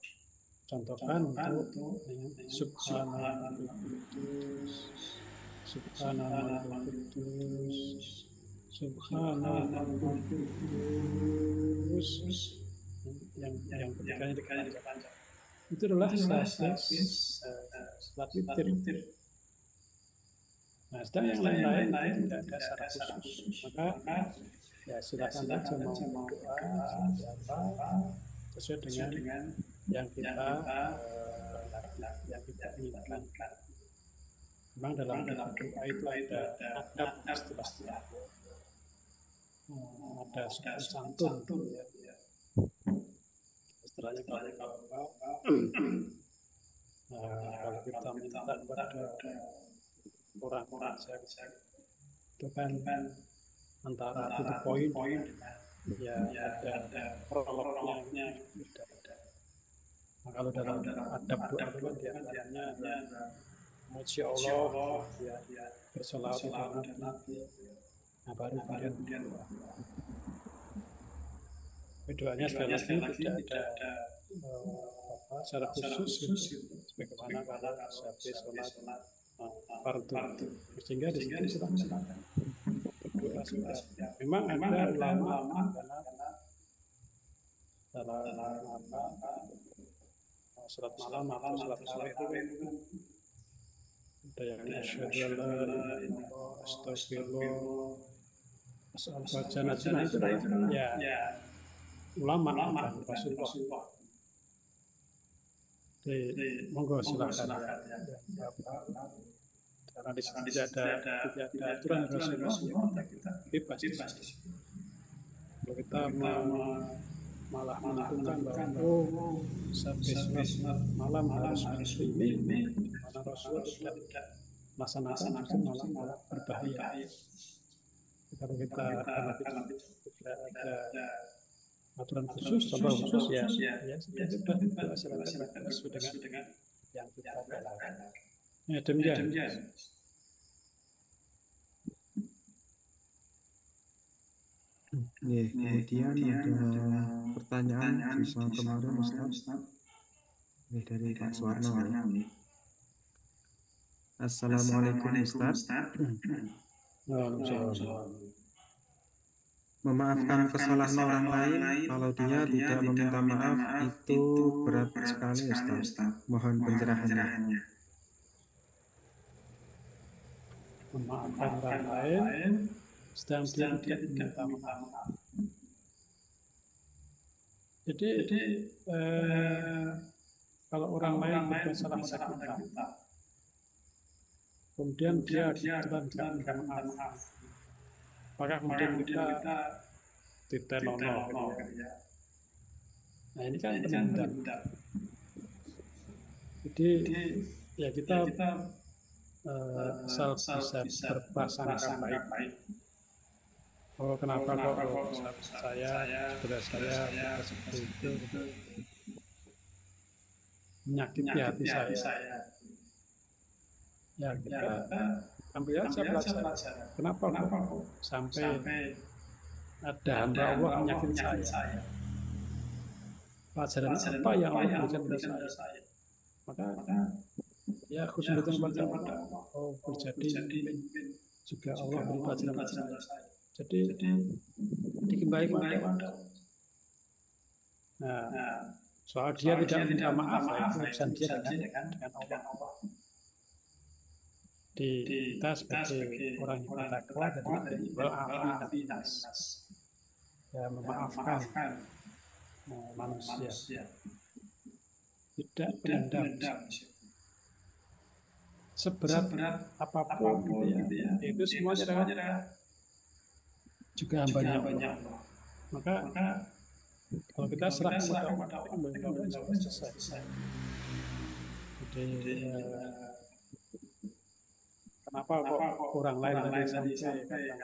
contohkan untuk Subhanallah yang ketiganya dipanjang. Itu adalah sholat witir. Nah, sedang yang lain tidak ada syarat khusus. Maka ya silakan saja mau doa sesuai dengan yang kita inginkan. Memang dalam doa itu ada adab istilah, ada santun, ya. Istilahnya kalau kita minta kepada orang itu kan antara itu poin ya ada prolognya. Nah, kalau dalam adab doa itu kan diantaranya memuji Allah, ya bersolawat kepada Nabi. Nah, baru kemudian doanya sekali lagi tidak ada secara khusus sebagaimana pada sampai sholat fardu. Sehingga di situ silakan berdoa sudah. Memang ada ulama karena dalam sholat malam atau sholat tarawih itu kan ada yang asyhadu an la ilaha illallah astagfirullah as'alullah itu ya ulama kan Rasulullah. Monggo silakan ya. Karena di sini tidak ada aturan Rasulullah, kita bebas. Kalau kita malah menentukan bahwa sampai sholat malam harus ini, karena Rasulullah tidak melaksanakan, justru malah berbahaya. Kalau kita tidak ada aturan khusus, contoh khusus ya sudah silakan sesuai dengan yang kita lakukan. Ya demikian. Kemudian ada pertanyaan di soal kemarin Ustaz. Dari Pak Suwarno. Assalamualaikum Ustaz. Memaafkan kesalahan orang lain kalau dia tidak meminta maaf itu berat sekali Ustaz. Mohon pencerahannya. Memaafkan orang lain sedang dia tidak meminta maaf. Jadi kalau orang lain berbuat salah pada kita, kemudian dia tidak maaf, maka kemudian kita ditenono. Nah ini kan penendang. Jadi ya kita asal bisa berprasangka baik. Oh kenapa kok saudara saya seperti itu menyakiti hati saya. Ya kita ambil aja pelajaran. Kenapa kok sampai ada hamba Allah menyakiti saya? pelajaran apa yang Allah berikan kepada saya. Maka ya aku sembahkan pada Allah. Oh, berjadi mungkin juga Allah beri pelajaran pada saya. Jadi dikembalikan pada Allah. Nah, soal dia tidak minta maaf, itu urusan dia dengan Allah. Kita sebagai orang yang bertakwa jadi wal-afinas, ya memaafkan manusia, tidak pendendam seberat apapun gitu ya. Itu semuanya adalah juga hambanya Allah. Maka kalau kita serah kepada Allah, kita selesai. Jadi kenapa kok orang lain tadi sampai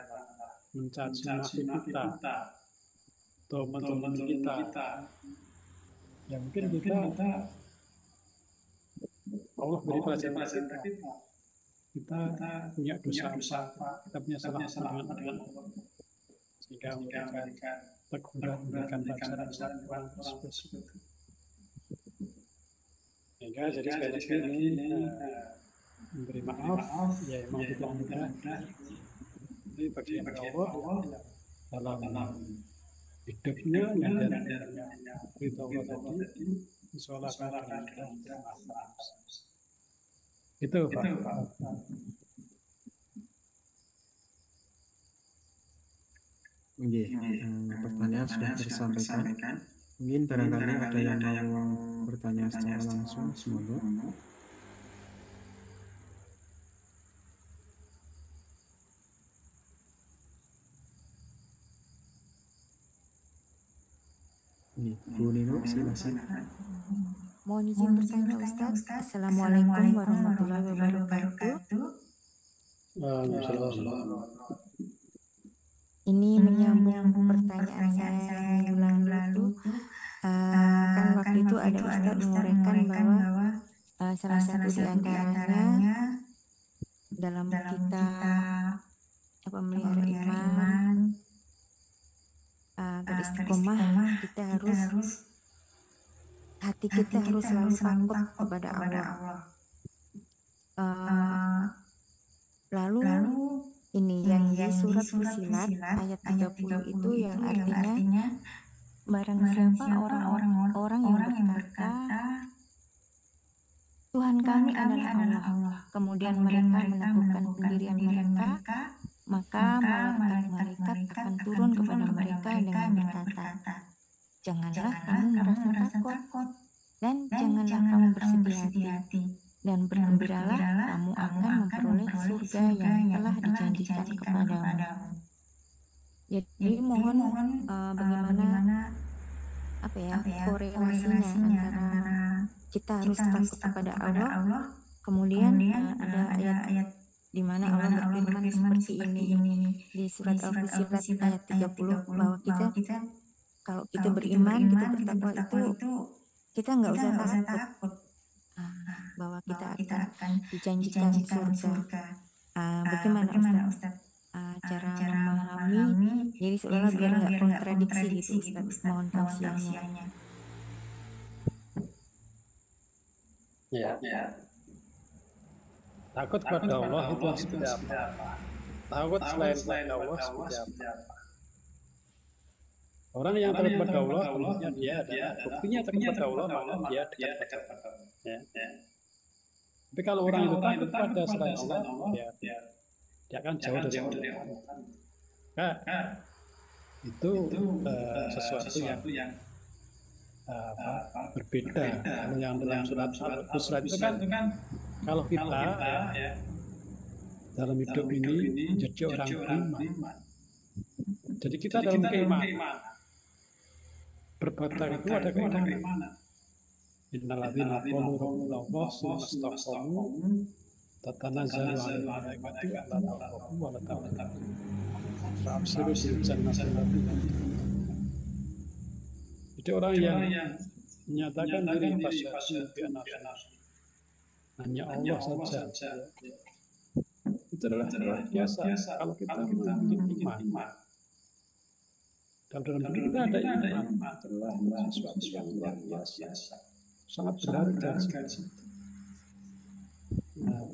mencaci maki kita atau mentolong kita? Ya mungkin kita Allah beri pelajaran kita punya dosa apa, kita punya salah dengan Allah, sehingga memberikan teguran, memberikan pelajaran orang tersebut. Sehingga jadi sekali lagi ini memberi maaf, ya memang tidak mudah. Ini bagian Allah dalam hidupnya yang dari berita Allah tadi, sholat dan itu Pak. Pertanyaan sudah tersampaikan. Mungkin barangkali ada yang mau bertanya secara langsung, semoga. Bu Nino, silakan. Mohon izin bertanya Ustaz. Assalamualaikum warahmatullahi wabarakatuh. Ini menyambung pertanyaan saya yang ulang itu. Kan waktu itu ada Ustaz menguraikan bahwa salah satu di antaranya dalam kita memelihara iman, beristiqomah, kita harus hati kita harus selalu takut kepada Allah. Lalu ini yang di surat Fussilat ayat 30 itu yang artinya barang siapa orang yang berkata Tuhan kami adalah Allah, kemudian mereka menaklukkan pendirian mereka, maka malaikat akan turun kepada mereka dengan berkata, janganlah kamu merasa takut dan janganlah kamu bersedih hati, dan bergembiralah kamu akan memperoleh surga yang telah dijanjikan kepadamu. Jadi mohon bagaimana korelasinya antara kita harus takut kepada Allah, kemudian ada ayat di mana Allah berfirman seperti ini di surat Al-Fussilat ayat 30 bahwa kita kalau kita beriman, kita bertakwa itu kita nggak usah takut bahwa kita akan dijanjikan surga. Bagaimana Ustaz cara memahami, jadi seolah biar nggak kontradiksi gitu Ustaz, mohon tausiahnya. Ya. Takut kepada Allah itu seperti apa? Takut selain Allah seperti apa? Orang yang takut kepada Allah, dia adalah buktinya takut kepada Allah, maka dia dekat kepada Allah. Ya. Tapi kalau orang itu takut kepada selain Allah, dia akan jauh dari Allah. Itu sesuatu yang berbeda. Kalau yang dalam surat itu kan kalau kita dalam hidup ini menjadi orang beriman, jadi kita dalam keimanan berbatal itu ada keimanan. Innalladzina qalu rabbunallah tsumma istaqamu tatanazzalu 'alaihim malaikatu alla takhafu wa la tahzanu fa'abshiru bil jannati allati Jadi orang yang menyatakan diri pasyadu bi anna hanya Allah saja. Itu adalah biasa kalau kita memiliki iman. dalam diri kita ada iman, itulah sesuatu yang luar biasa, sangat berharga. Nah,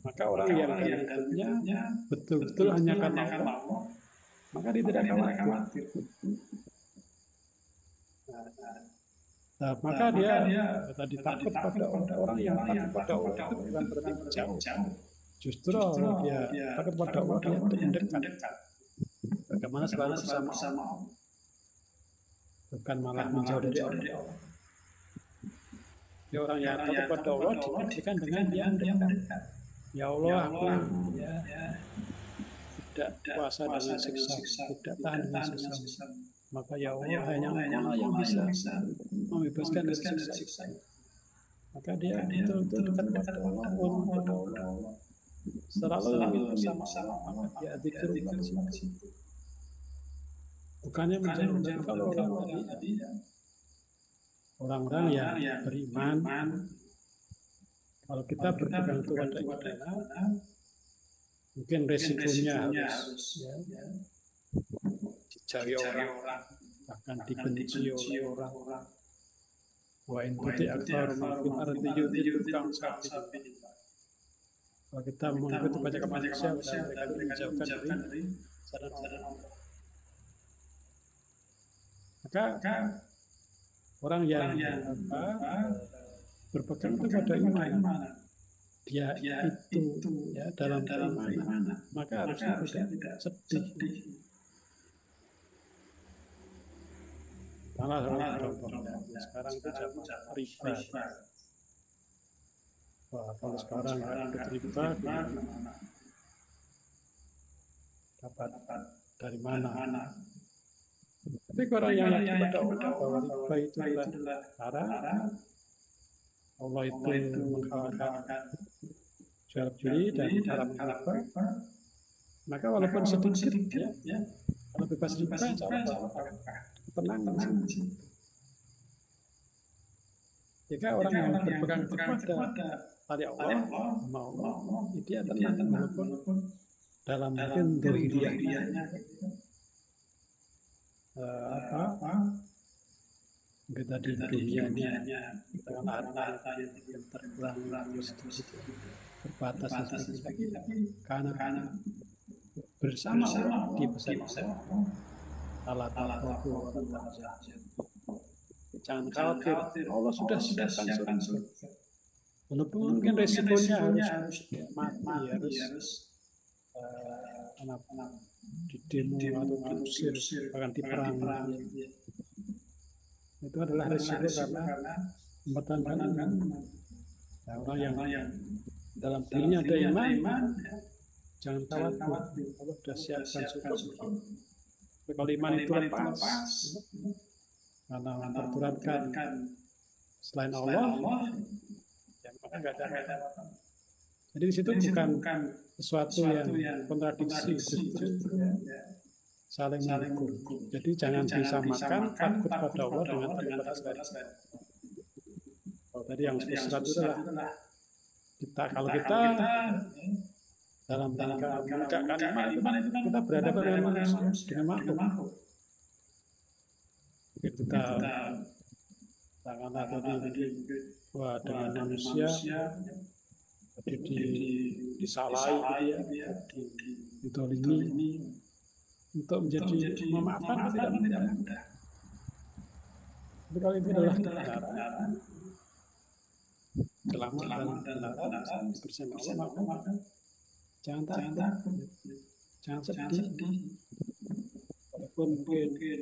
maka orang yang hidupnya betul-betul hanya karena Allah, maka dia tidak khawatir. Nah, maka dia tadi takut pada orang yang takut pada Allah itu bukan berarti jauh. Justru kalau dia takut pada Allah, dia mendekat. Bagaimana selalu bersama Allah, bukan malah menjauh dari Allah. Orang yang takut pada Allah dibuktikan dengan dia mendekat. Ya Allah, aku tidak puasa dengan siksa, tidak tahan dengan siksa. Maka ya Allah, hanya Engkau yang bisa membebaskan dari siksa. Maka dia betul-betul dekat pada Allah, selalu bersama-sama. Maka dia zikrullah. Bukannya menjauh. Kalau orang-orang yang beriman, kalau kita berpegang kepada ibadah, mungkin resikonya harus dicari orang, bahkan dibenci oleh orang. Wa in tuti aktsara man fil ardi yudillukum an sabilillah. Kalau kita mengikuti kebanyakan manusia, mereka menjauhkan dari jalan Allah. Maka orang yang berpegang kepada iman, dia itu dalam keimanan, maka harusnya tidak sedih. Malah sekarang itu zaman riba. Wah, kalau sekarang ikut riba, dapat dari mana? Tapi orang yang kepada Allah bahwa riba itu adalah haram, Allah itu menghalalkan jual beli dan haram riba, maka walaupun sedikit kalau bebas riba, tenang. Jika orang yang berpegang kepada tali Allah, dia tenang walaupun dalam mungkin dirinya kita di dunianya dengan harta yang terkurang terbatas karena bersama di pesan Allah jangan khawatir, Allah sudah siapkan surga. Walaupun mungkin resikonya harus mati, harus di demo atau diusir, bahkan diperang. Itu adalah resiko karena mempertahankan orang yang dalam dirinya ada iman, jangan khawatir, Allah sudah siapkan surga. Kalau iman itu lepas, karena memperturankan selain Allah, maka nggak ada. Jadi di situ bukan sesuatu yang kontradiksi, saling mendukung. Jadi jangan disamakan takut pada Allah dengan takut pada selain. Kalau tadi yang sesuatu adalah kalau kita dalam rangka menegakkan iman itu kita berhadapan dengan manusia, dengan makhluk. Kita tangan tadi wah dengan manusia disalahi, ditolimi untuk menjadi memaafkan tidak mudah. Tapi kalau itu adalah kebenaran, kebenaran bersama Allah, maka jangan takut, jangan sedih. Walaupun mungkin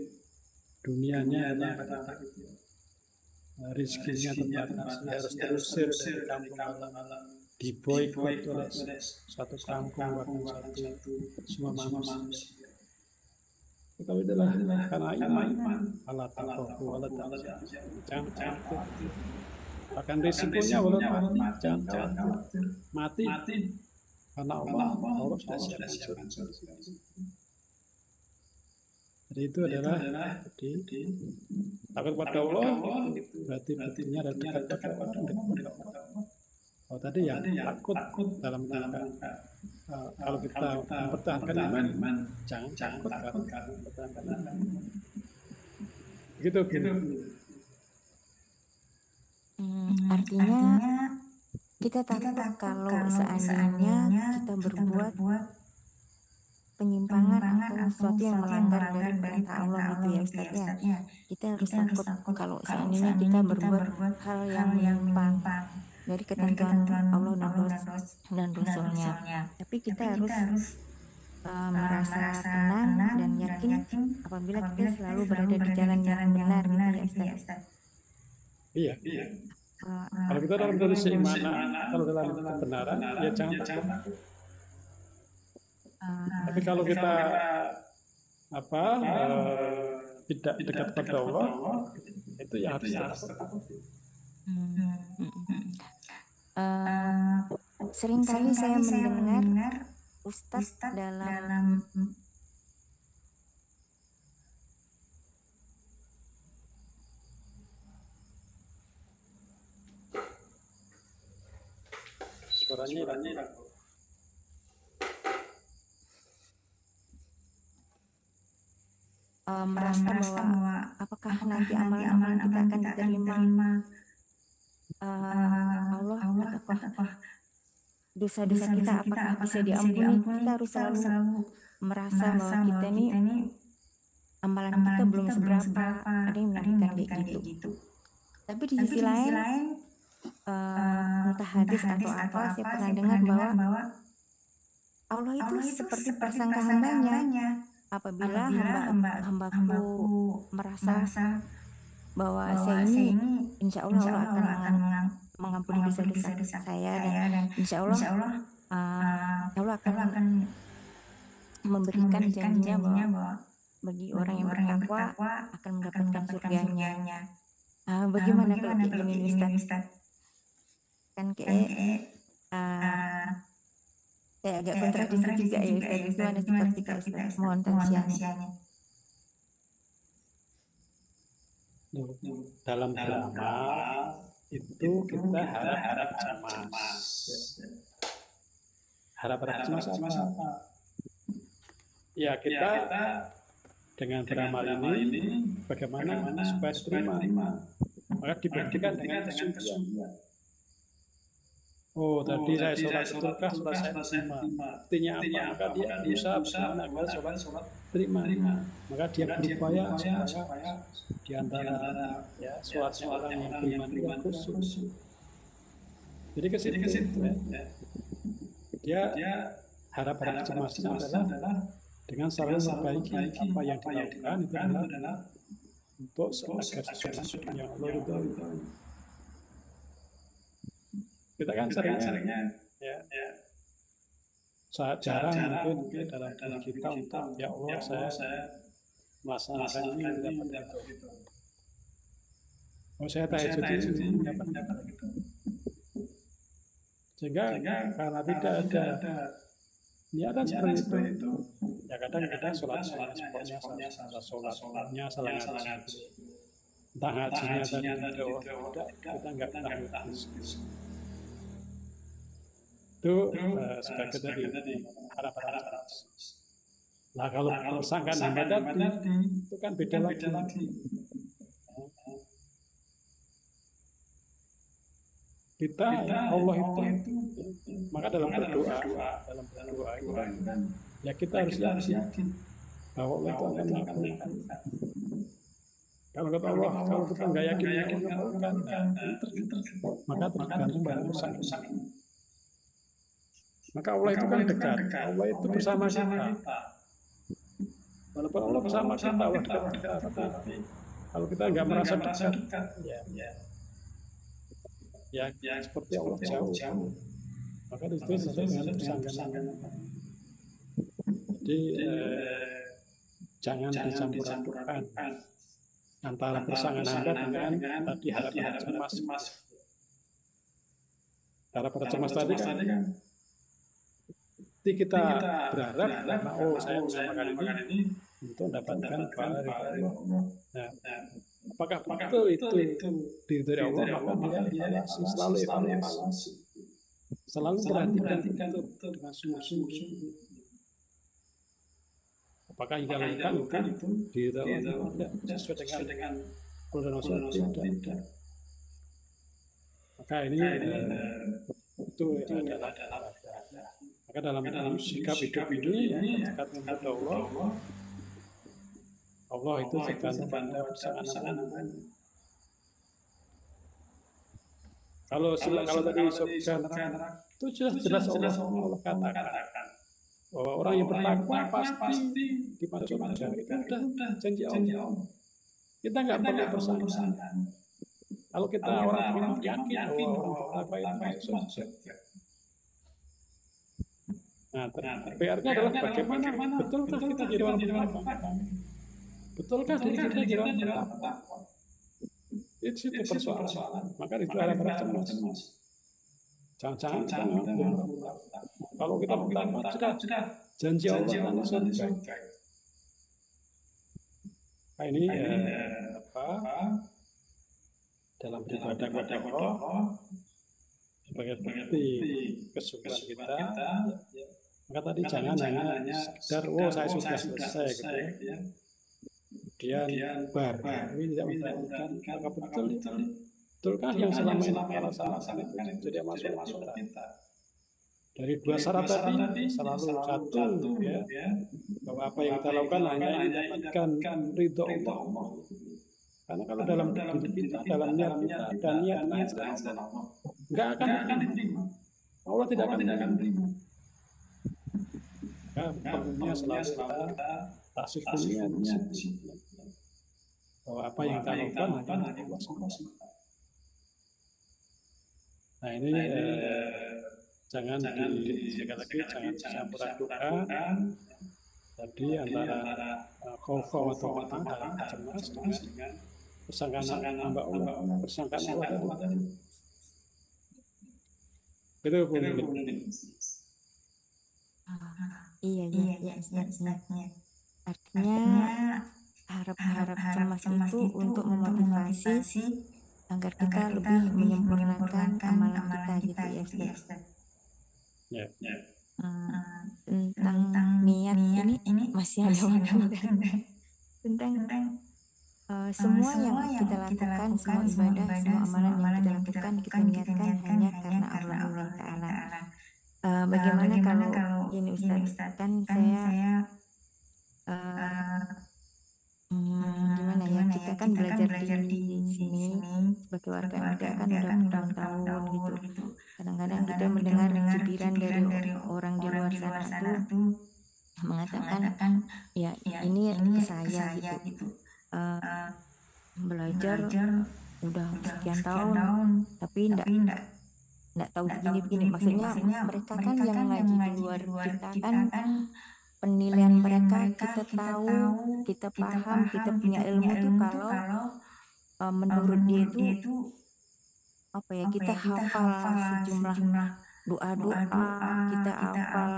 dunianya rezekinya terbatas, harus terusir dari kampung halaman, diboikot oleh satu kampung, bahkan semua manusia. Kalau itulah karena iman, Allah Ta'ala jangan takut. Bahkan risikonya walaupun jangan mati karena Allah sudah siapkan surga. Jadi itu adalah takut pada Allah, berarti artinya ada dekat pada Allah. Oh tadi yang takut dalam rangka kalau kita mempertahankan iman, jangan takut karena mempertahankan iman. Gitu. Artinya kita takut kalau seandainya kita berbuat penyimpangan atau sesuatu yang melanggar dari perintah Allah gitu ya Ustaz ya. Kita harus takut kalau seandainya kita berbuat hal yang menyimpang dari ketentuan Allah dan Rasulnya. Tapi kita harus merasa tenang dan yakin apabila kita selalu berada di jalan yang benar gitu ya Ustaz. Iya. Kalau kita dalam kondisi mana, kalau dalam kebenaran, ya jangan takut. Tapi kalau kita tidak dekat pada Allah, itu yang harus takut. Seringkali saya mendengar Ustadz dalam suaranya merasa bahwa apakah nanti amalan-amalan kita akan diterima Allah ataukah dosa-dosa kita apakah bisa diampuni. Kita harus selalu merasa bahwa kita ini amalan kita belum seberapa, ada yang mengatakan kayak gitu. Tapi di sisi lain entah hadis atau apa, saya pernah dengar bahwa Allah itu seperti prasangka hambanya. Apabila hambaku merasa bahwa saya ini insya Allah akan mengampuni dosa-dosa saya, dan insya Allah Allah akan memberikan janjinya bahwa bagi orang yang bertakwa akan mendapatkan surganya. Bagaimana kalau kayak gini Ustaz? Kan kayak agak kontradiksi juga ya Ustaz. Gimana seperti Ustaz? Mohon tausiahnya. Dalam beramal itu kita harap cemas. Harap cemas apa? Ya kita dengan beramal ini bagaimana supaya diterima? Maka dibuktikan dengan kesungguhan. Oh, tadi saya sholat betulkah sholat saya terima? Artinya apa? Maka dia berusaha bagaimana agar sholat terima. Maka dia berupaya supaya di antara sholatnya orang yang beriman itu khusyuk. Jadi ke situ dia harap cemasnya adalah dengan selalu memperbaiki apa yang dilakukan itu adalah untuk agar sesuatu yang Allah itu. Kita kan seringnya jarang mungkin dalam diri kita untuk ya Allah saya melaksanakan ini dapat itu. Oh saya tahajud ini dapat itu. Sehingga karena tidak ada niatan seperti itu, ya kadang kita sholatnya sholatnya salah ngaji, entah ngajinya tadi tidak kita nggak tahu. Itu sebagai tadi harapan. Nah kalau persangkaan hamba tadi itu kan beda lagi. Kita Allah itu maka dalam berdoa itu kan ya kita harus yakin bahwa Allah itu akan melakukan. Kalau kata Allah, kalau kita nggak yakin melakukan, maka tergantung pada usaha. Maka Allah itu kan dekat, Allah itu bersama kita. Walaupun Allah bersama kita, Allah dekat. Kalau kita nggak merasa dekat, ya seperti Allah jauh. Maka itu sesuai dengan persangkaan. Jadi jangan dicampur-campurkan antara persangkaan Anda dengan tadi harapan cemas. Harapan cemas tadi kan kita berharap bahwa saya bisa makan ini untuk mendapatkan pahala dari Allah. Nah, apakah betul itu dari Allah? Maka dia selalu evaluasi, selalu perhatikan itu dengan sungguh-sungguh. Apakah jika lakukan itu tidak sesuai dengan Quran dan Rasul? Tidak. Maka ini itu adalah maka dalam sikap hidup ini dekat dengan Allah itu tergantung pada pasangan. Kalau tadi surga neraka itu jelas Allah katakan bahwa orang yang bertakwa pasti dimasuk surga. Itu sudah janji Allah. Kita nggak perlu bersangka. Kalau kita orang yakin bahwa orang bertakwa itu masuk surga. Nah, PR-nya adalah bagaimana betulkah kita jadi orang bertakwa? Betulkah diri kita jadi orang bertakwa? Itu persoalan. Maka itu adalah cemas. Jangan. Kalau kita bertakwa sudah janji Allah surga. Nah, ini dalam beribadah kepada Allah sebagai bukti kesungguhan kita. Maka tadi jangan hanya sekedar saya sudah selesai gitu ya. Kemudian ini tidak memperhatikan apakah betulkah yang selama ini kita laksanakan itu jadi masalah kita. Dari dua syarat tadi selalu satu ya, bahwa apa yang kita lakukan hanya mendapatkan ridho Allah. Karena kalau dalam diri kita, dalam niat kita dan niatnya Allah nggak akan diterima. Allah tidak akan diterima. Perlunya selalu kita tasik niat bahwa apa yang kita lakukan hanya Allah semata. Nah ini jangan sekali lagi jangan campur adukan tadi antara khauf atau cemas dengan persangkaan hamba Allah, persangkaan Allah tadi. Itu Iya. Artinya harap cemas itu untuk memotivasi agar kita lebih menyempurnakan amalan kita gitu ya Ustaz. Tentang niat ini masih ada waktu tentang semua yang kita lakukan, semua ibadah, semua amalan yang kita lakukan, kita niatkan hanya karena Allah Ta'ala. Bagaimana kalau ini Ustaz, kan saya gimana ya, kita kan belajar di sini sebagai warga muda kan udah bertahun-tahun gitu. Kadang-kadang kita mendengar cibiran dari orang di luar sana tuh mengatakan ya ini ke saya gitu. Belajar udah sekian tahun tapi enggak tahu begini. Maksudnya mereka kan yang ngaji di luar kita kan penilaian mereka kita tahu, kita paham, kita punya ilmu tuh kalau menurut dia itu apa ya, kita hafal sejumlah doa-doa, kita hafal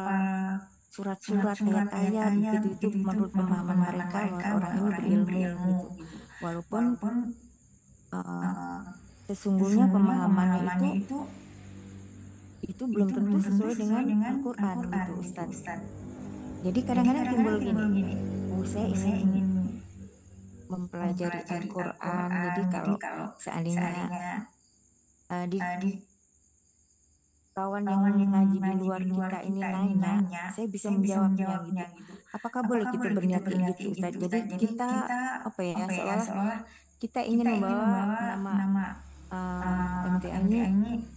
surat-surat, ayat-ayat gitu. Itu menurut pemahaman mereka orang ini berilmu gitu. Walaupun sesungguhnya pemahamannya itu belum tentu sesuai dengan Al-Quran gitu Ustaz. Jadi kadang-kadang timbul gini, saya ingin mempelajari Al-Quran, jadi kalau seandainya kawan yang ngaji di luar kita ini nanya, saya bisa menjawabnya gitu. Apakah boleh kita berniat kayak gitu Ustaz? Jadi kita apa ya, seolah kita ingin membawa nama MTA ini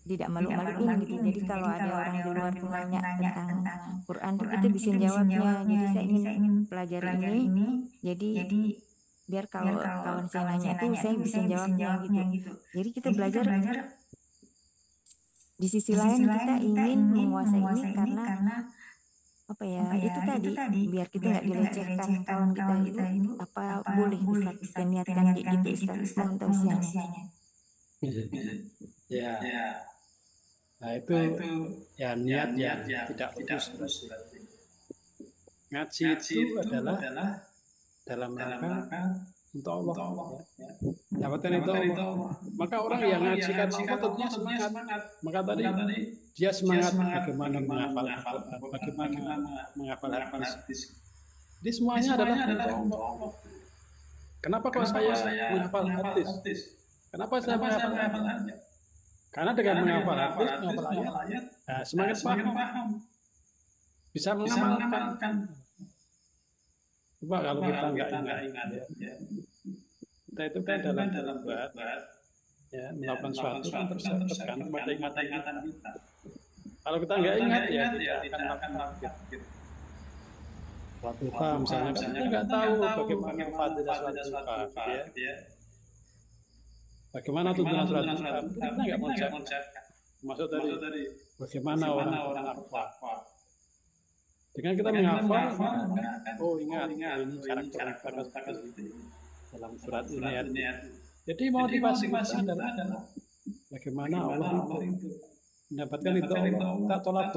tidak malu-maluin gitu. Jadi kalau ada orang di luar tuh nanya tentang Quran tuh kita bisa jawabnya. Jadi saya ingin pelajari ini, jadi biar kalau kawan saya nanya tuh saya bisa jawabnya gitu. Jadi kita belajar di sisi lain kita ingin menguasai ini karena apa ya, itu tadi biar kita nggak dilecehkan kawan kita itu. Apa boleh Ustaz kita niatkan gitu Ustaz? Mohon tausiahnya. Ya. Nah itu ya niat yang tidak putus. Ngaji itu adalah dalam rangka untuk Allah. Dapatkan itu Allah. Maka orang yang ngaji karena Allah tentunya semangat. Maka tadi dia semangat bagaimana menghafal hadis, Jadi semuanya adalah untuk Allah. Kenapa kok saya menghafal hadis? Kenapa saya menghafal ayat? Karena dengan menghafal hadis, menghafal ayat, semakin paham. Bisa mengamalkan. Coba kalau kita nggak ingat, kita itu kan dalam buat, ya, melakukan sesuatu kan tergantung pada ingatan kita. Kalau kita nggak ingat, ya kita akan melakukan suatu duha misalnya, kita nggak tahu bagaimana fadilah suatu duha, ya. Bagaimana tuntunan surat duha, kita nggak mau cek. Maksud dari bagaimana orang apa? Dengan kita menghafal, oh ingat ini karakter dalam surat ini. Jadi motivasi kita adalah bagaimana Allah itu mendapatkan itu Allah. Tak tolak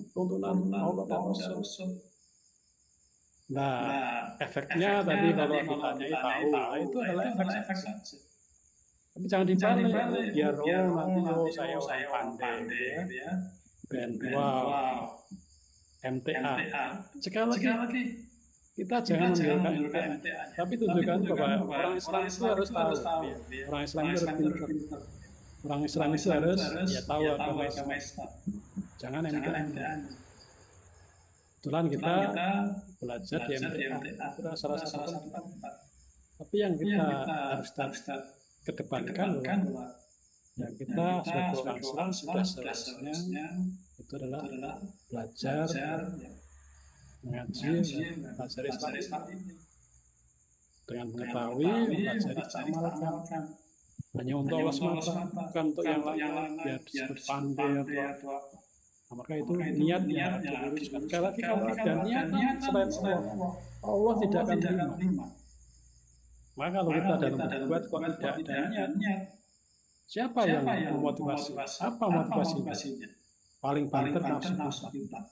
tuntunan Allah dan Rasul. Nah, efeknya tadi kalau ditanyai tahu, itu adalah efek saja. Tapi jangan dibalik, biar nanti saya orang pandai, ya. Ben wow. MTA. Sekali lagi kita jangan meninggalkan MTA, tapi tunjukkan bahwa orang Islam itu harus tahu. Orang Islam itu harus pintar. Orang Islam itu harus tahu agama Islam. Jangan MTA. Kebetulan kita belajar di MTA, itu salah satu tempat. Tapi yang kita harus kedepankan bahwa ya kita sebagai orang Islam sudah seharusnya itu adalah belajar mengaji, belajar Islam ini dengan mengetahui, belajar amalkan hanya untuk Allah semata, bukan untuk yang lain biar disebut pandai atau maka itu niatnya diluruskan. Sekali lagi kalau ada niatnya selain Allah tidak akan terima. Maka kalau kita dalam berbuat kok tidak ada niat, siapa yang memotivasi? Apa motivasinya? Paling banter nafsu kita.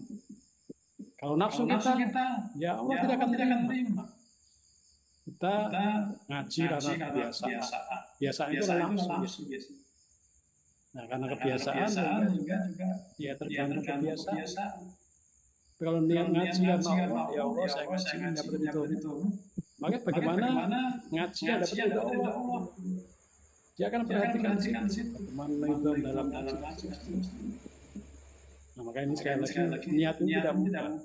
Kalau nafsu kita, ya Allah tidak akan terima. Kita ngaji karena kebiasaan. Kebiasaan itu adalah nafsu. Nah, karena kebiasaan juga ya tergantung kebiasaan. Tapi kalau niat ngaji karena Allah, ya Allah saya ngaji dapat itu. Maka bagaimana ngaji dapat itu Allah? Dia akan perhatikan situ. Bagaimana itu dalam ngaji. Nah, maka ini sekali lagi niatnya tidak mudah.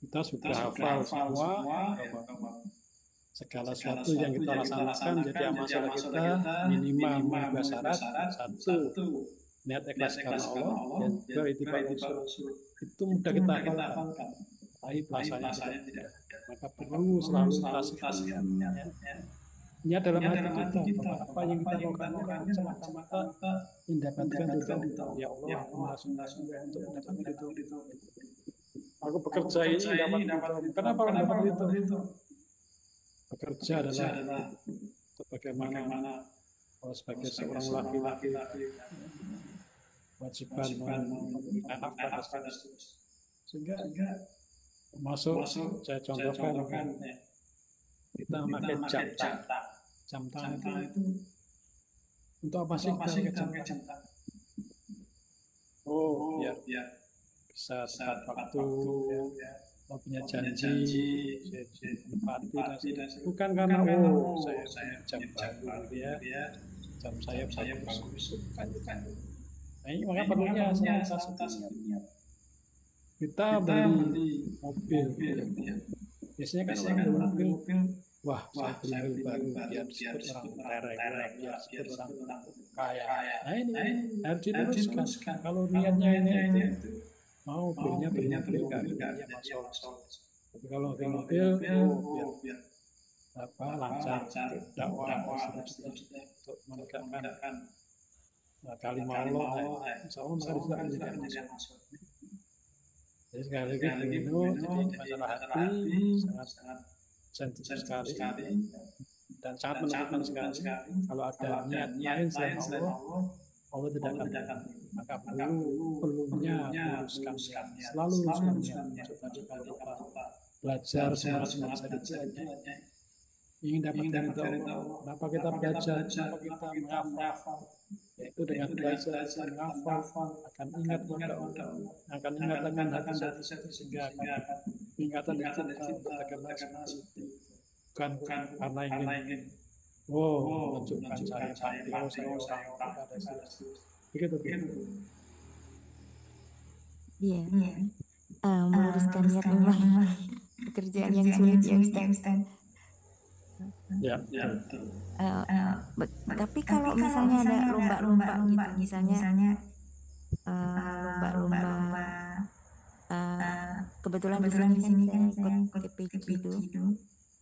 Kita sudah hafal semua segala sesuatu yang kita laksanakan jadi amal soleh kita minimal dua syarat. Satu, niat ikhlas karena Allah, dan dua ittiba' rasul. Itu mudah kita hafalkan. Tapi pelaksanaannya tidak. Maka perlu selalu kasih niat dalam hati kita, apa yang kita lakukan semata-mata mendapatkan ridho ya Allah. Aku langsung untuk mendapatkan ridho. Aku bekerja ini dapat ridho. Kenapa dapat ridho? Bekerja adalah bagaimana sebagai seorang laki-laki wajiban memberikan nafkah sehingga masuk saya contohkan kita memakai jam tangan itu untuk apa sih kita pakai jam tangan? Biar bisa tepat waktu, punya janji, menepati, bukan karena saya jam baru ya, jam saya bagus. Nah, ini maka perlunya kita beli mobil. Biasanya kan orang beli mobil, wah saya beli baru biar disebut orang tereng, biar disebut orang kaya. Nah ini harus diluruskan. Kalau niatnya ini mau belinya mobil nggak belinya masalah. Tapi kalau beli mobil, biar lancar dakwah untuk menegakkan kalimat Allah, insya Allah mereka bisa menjadi masalah. Jadi sekali lagi itu masalah hati sangat sensitif sekali dan sangat menentukan sekali. Kalau ada niat lain selain Allah, Allah tidak akan. Maka perlunya luruskan niat, selalu luruskan niat. Tadi kalau kita belajar semangat saja ingin dapatkan itu Allah. Kenapa kita belajar? Kenapa kita menghafal? Yaitu dengan belajar menghafal akan ingat kepada Allah, akan ingat akan hati sehingga akan ingatan dicipta untuk bagaimana seperti itu. Bukan karena ingin, oh, menunjukkan saya tampil, saya orang kepada begitu. Iya. Meluruskan niat memang pekerjaan yang sulit ya Ustaz. Ya. Tapi kalau misalnya ada lomba-lomba gitu, misalnya lomba-lomba, kebetulan di sini kan saya ikut TPQ itu.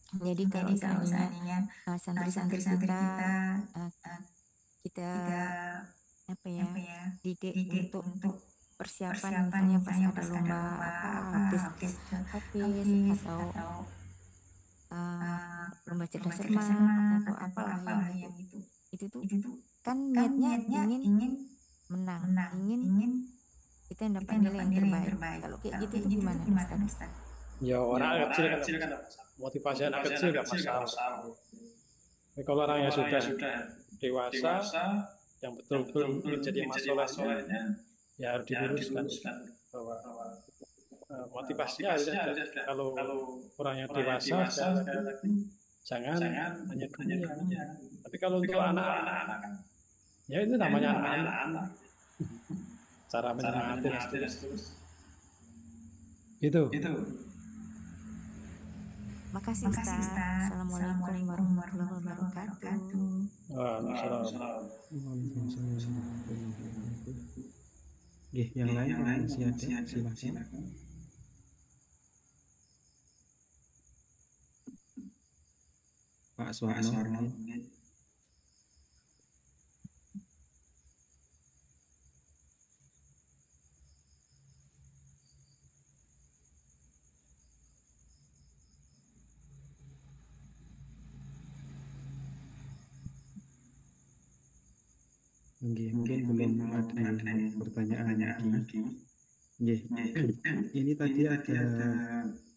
Jadi kalau seandainya santri-santri kita apa ya, didik untuk persiapan misalnya pas ada lomba habis atau lomba cerdas cermat atau apalah yang itu tuh kan niatnya ingin menang, ingin kita yang dapat nilai yang terbaik. Kalau kayak gitu tuh gimana Ustaz? Ya orang kecil kan motivasi anak kecil nggak masalah. Tapi kalau orang yang sudah dewasa yang betul-betul ingin jadi masalahnya, ya harus diluruskan bahwa motivasinya harus ada. Kalau orang yang dewasa jangan hanya dunia. Tapi kalau untuk anak-anak, ya itu namanya anak-anak. Cara menyemangati itu. Makasih Ustaz. Assalamualaikum warahmatullahi wabarakatuh. Yang lain masih ada, silakan. Pak Suwarno. Mungkin belum ada pertanyaan lagi. Ini tadi ada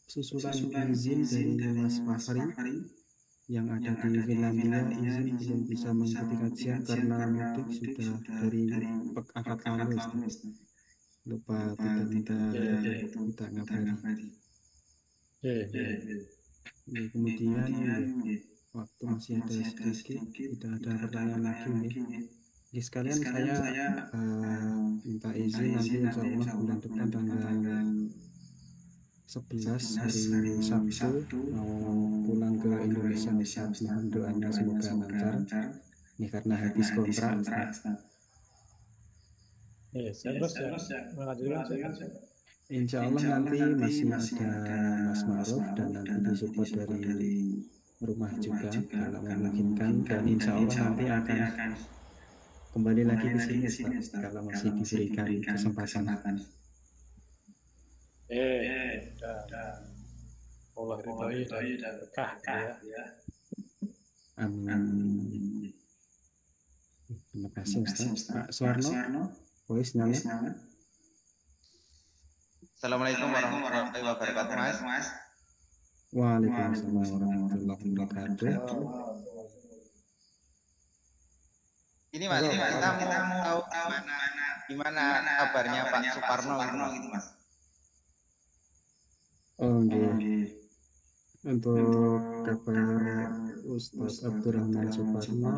susulan izin dari Mas Fahri yang ada di Finlandia, izin belum bisa mengikuti kajian karena mudik sudah dari akad lalu. Lupa tidak ngabari. Kemudian waktu masih ada sedikit, tidak ada pertanyaan lagi. Sekalian saya minta izin nanti insya Allah bulan depan tanggal 11 hari Sabtu mau pulang ke Indonesia Ustaz. Mohon doanya semoga lancar. Ini karena habis kontrak Ustaz. Insya Allah nanti masih ada Mas Ma'ruf dan nanti disupport dari rumah juga kalau memungkinkan, dan insya Allah nanti akan kembali lagi ke sini Ustaz kalau masih diberikan kesempatan. Allah ridhoi dan berkah ya. Amin. Terima kasih Ustaz. Pak Suwarno, voice nyala. Assalamualaikum warahmatullahi wabarakatuh Mas. Waalaikumsalam warahmatullahi wabarakatuh. Ini Mas, kita mau tahu gimana kabarnya Pak Suparno gitu Mas. Untuk kabar Ustadz Abdurrahman Suparno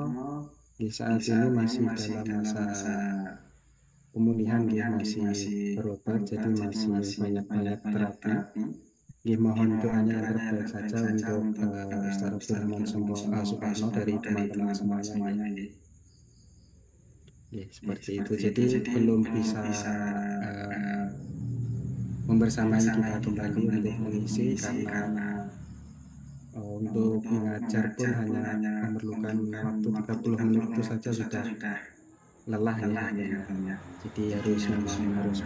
di saat ini masih dalam masa pemulihan, masih berobat, jadi masih banyak terapi. Mohon doanya yang terbaik saja untuk Ustadz Abdurrahman Suparno dari teman-teman semuanya. Seperti itu. Jadi belum bisa membersamai kita kembali untuk mengisi karena untuk mengajar pun hanya memerlukan waktu 30 menit itu saja sudah lelah ya. Jadi harus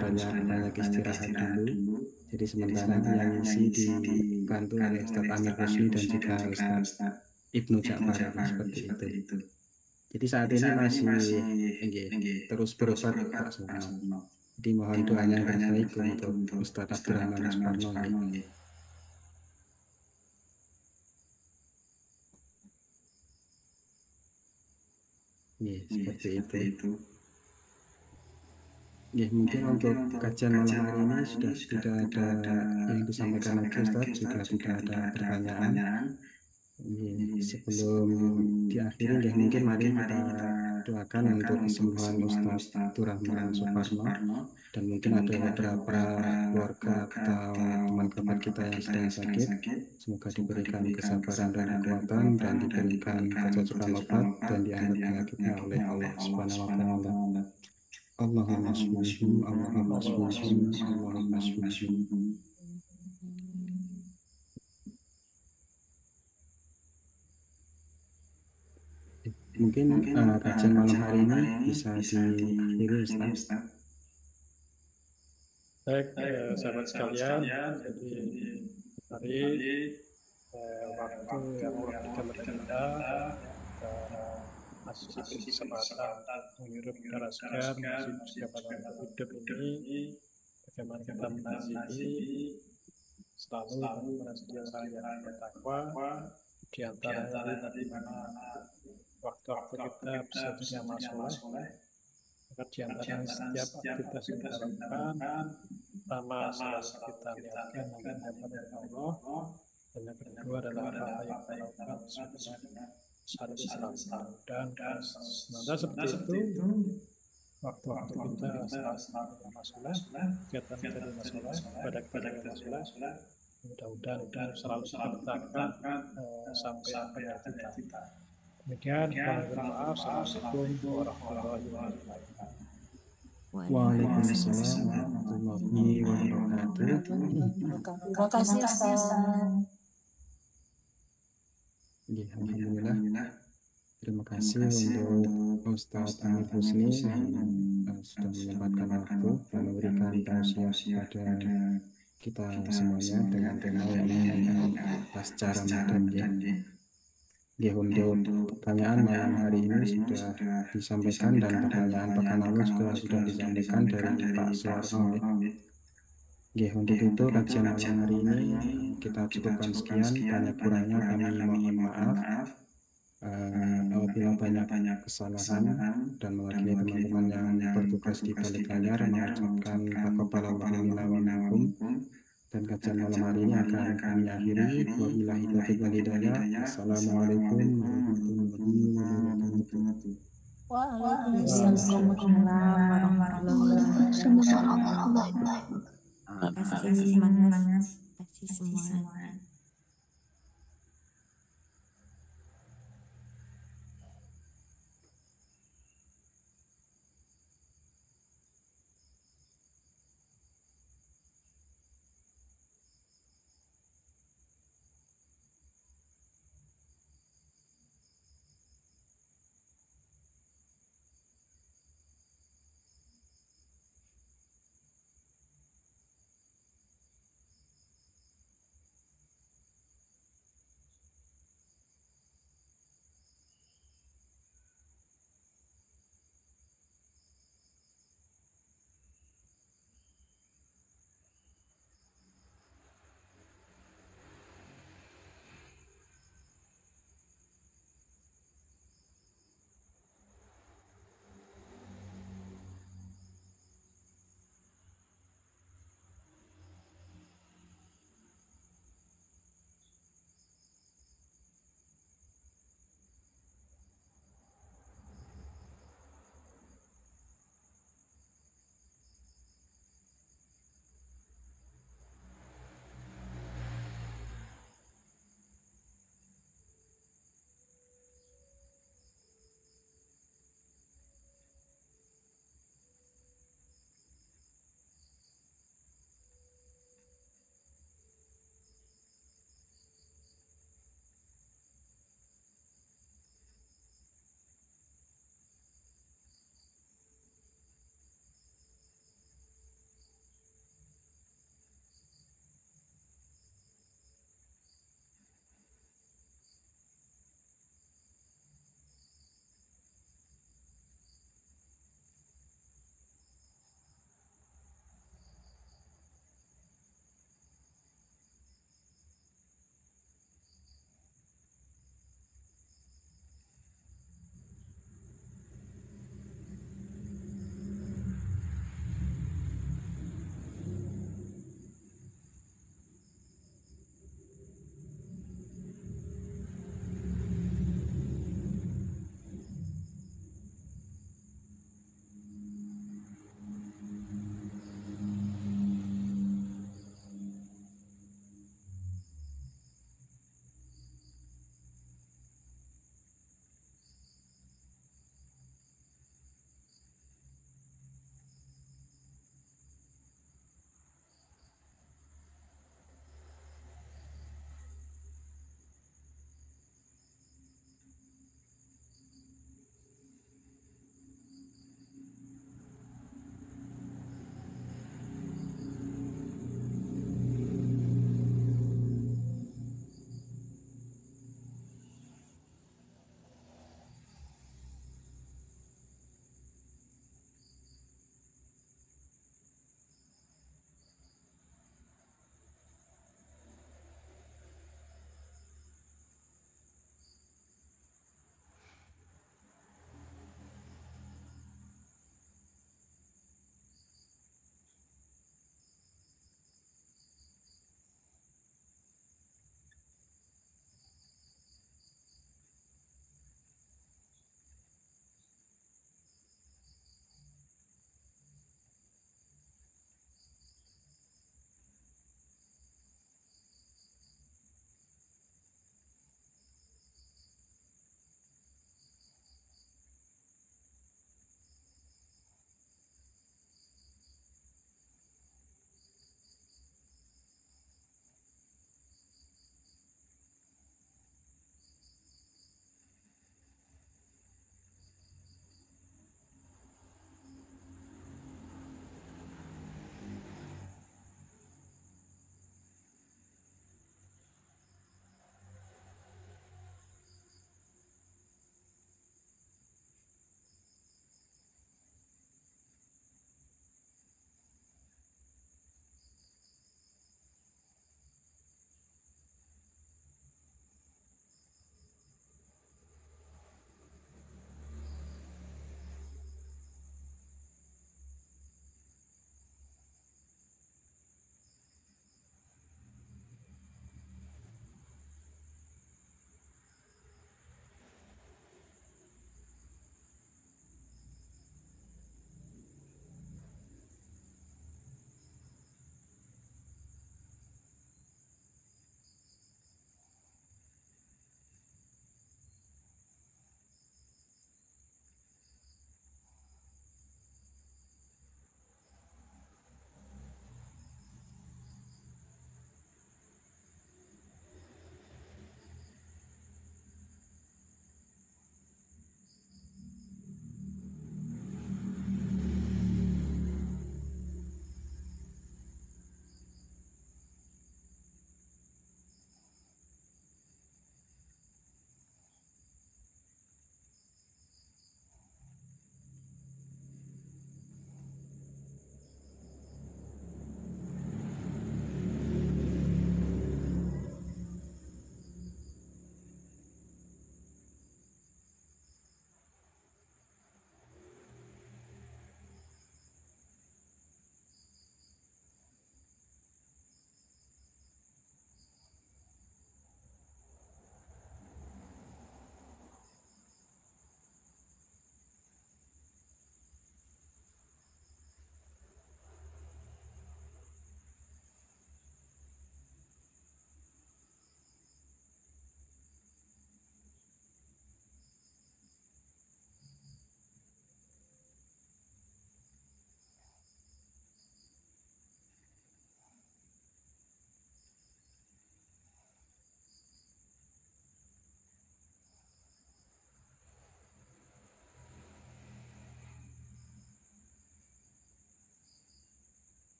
banyak istirahat dulu. Jadi sementara yang isi dibantu oleh Ustadz Amir Rusli dan juga Ustadz Ibnu Ja'far, seperti itu. Jadi saat ini masih terus berobat Pak Suwarno. Jadi mohon doanya yang terbaik untuk Ustadz Abdurrahman Suparno. Seperti itu. Ya, mungkin untuk kajian malam hari ini sudah tidak ada yang disampaikan lagi Ustadz, juga tidak ada pertanyaan. Sebelum diakhiri, mungkin mari kita doakan untuk kesembuhan Ustadz Abdurrahman Suparno, dan mungkin ada beberapa keluarga atau teman kerabat kita yang sedang sakit. Semoga diberikan kesabaran dan kekuatan, dan diberikan kecocokan obat, dan diangkat penyakitnya oleh Allah Subhanahu wa Ta'ala. Allahumma shfihim, Allahumma shfihim, Allahumma shfihim. Mungkin kajian malam hari ini bisa diakhiri, Ustaz. Baik, sahabat sekalian, jadi hari waktu yang Allah berikan kita masih diberi kesempatan menghirup udara segar, masih kesempatan hidup ini, bagaimana kita menazimi selalu bersedia yang bertakwa, di antara dari mana waktu-waktu kita bisa jadi amal soleh, maka di antara setiap aktivitas yang kita lakukan, pertama selalu kita niatkan dan mendapat Allah, dan yang kedua adalah apa yang kita lakukan sesuai dengan syariat Islam. Dan semoga seperti itu waktu-waktu kita selalu masalah, kegiatan kita di masalah, pada kita masalah, mudah-mudahan selalu terletakkan sampai apa yang kita. Demikian, maaf. Assalamualaikum warahmatullahi wabarakatuh. Waalaikumsalam warahmatullahi wabarakatuh. Terima kasih Ustaz. Alhamdulillah. Terima kasih untuk Ustadz Amir Husni yang sudah menyempatkan waktu dan memberikan tausiah kepada kita semuanya dengan tema yang pasca Ramadan. Untuk pertanyaan malam hari ini sudah disampaikan, dan pertanyaan pekan lalu juga sudah disampaikan dari Pak Suwarno. Untuk itu kajian malam hari ini kita cukupkan sekian. Banyak kurangnya kami mohon maaf. Apabila banyak kesalahan, dan mewakili teman-teman yang bertugas di balik layar mengucapkan taqabbalallahu minna wa minkum, dan kajian malam hari ini akan kami akhiri. Wabillahi taufiq wal hidayah. Assalamualaikum warahmatullahi wabarakatuh. Waalaikumsalam warahmatullahi wabarakatuh. Terima kasih semangat. Terima kasih semua.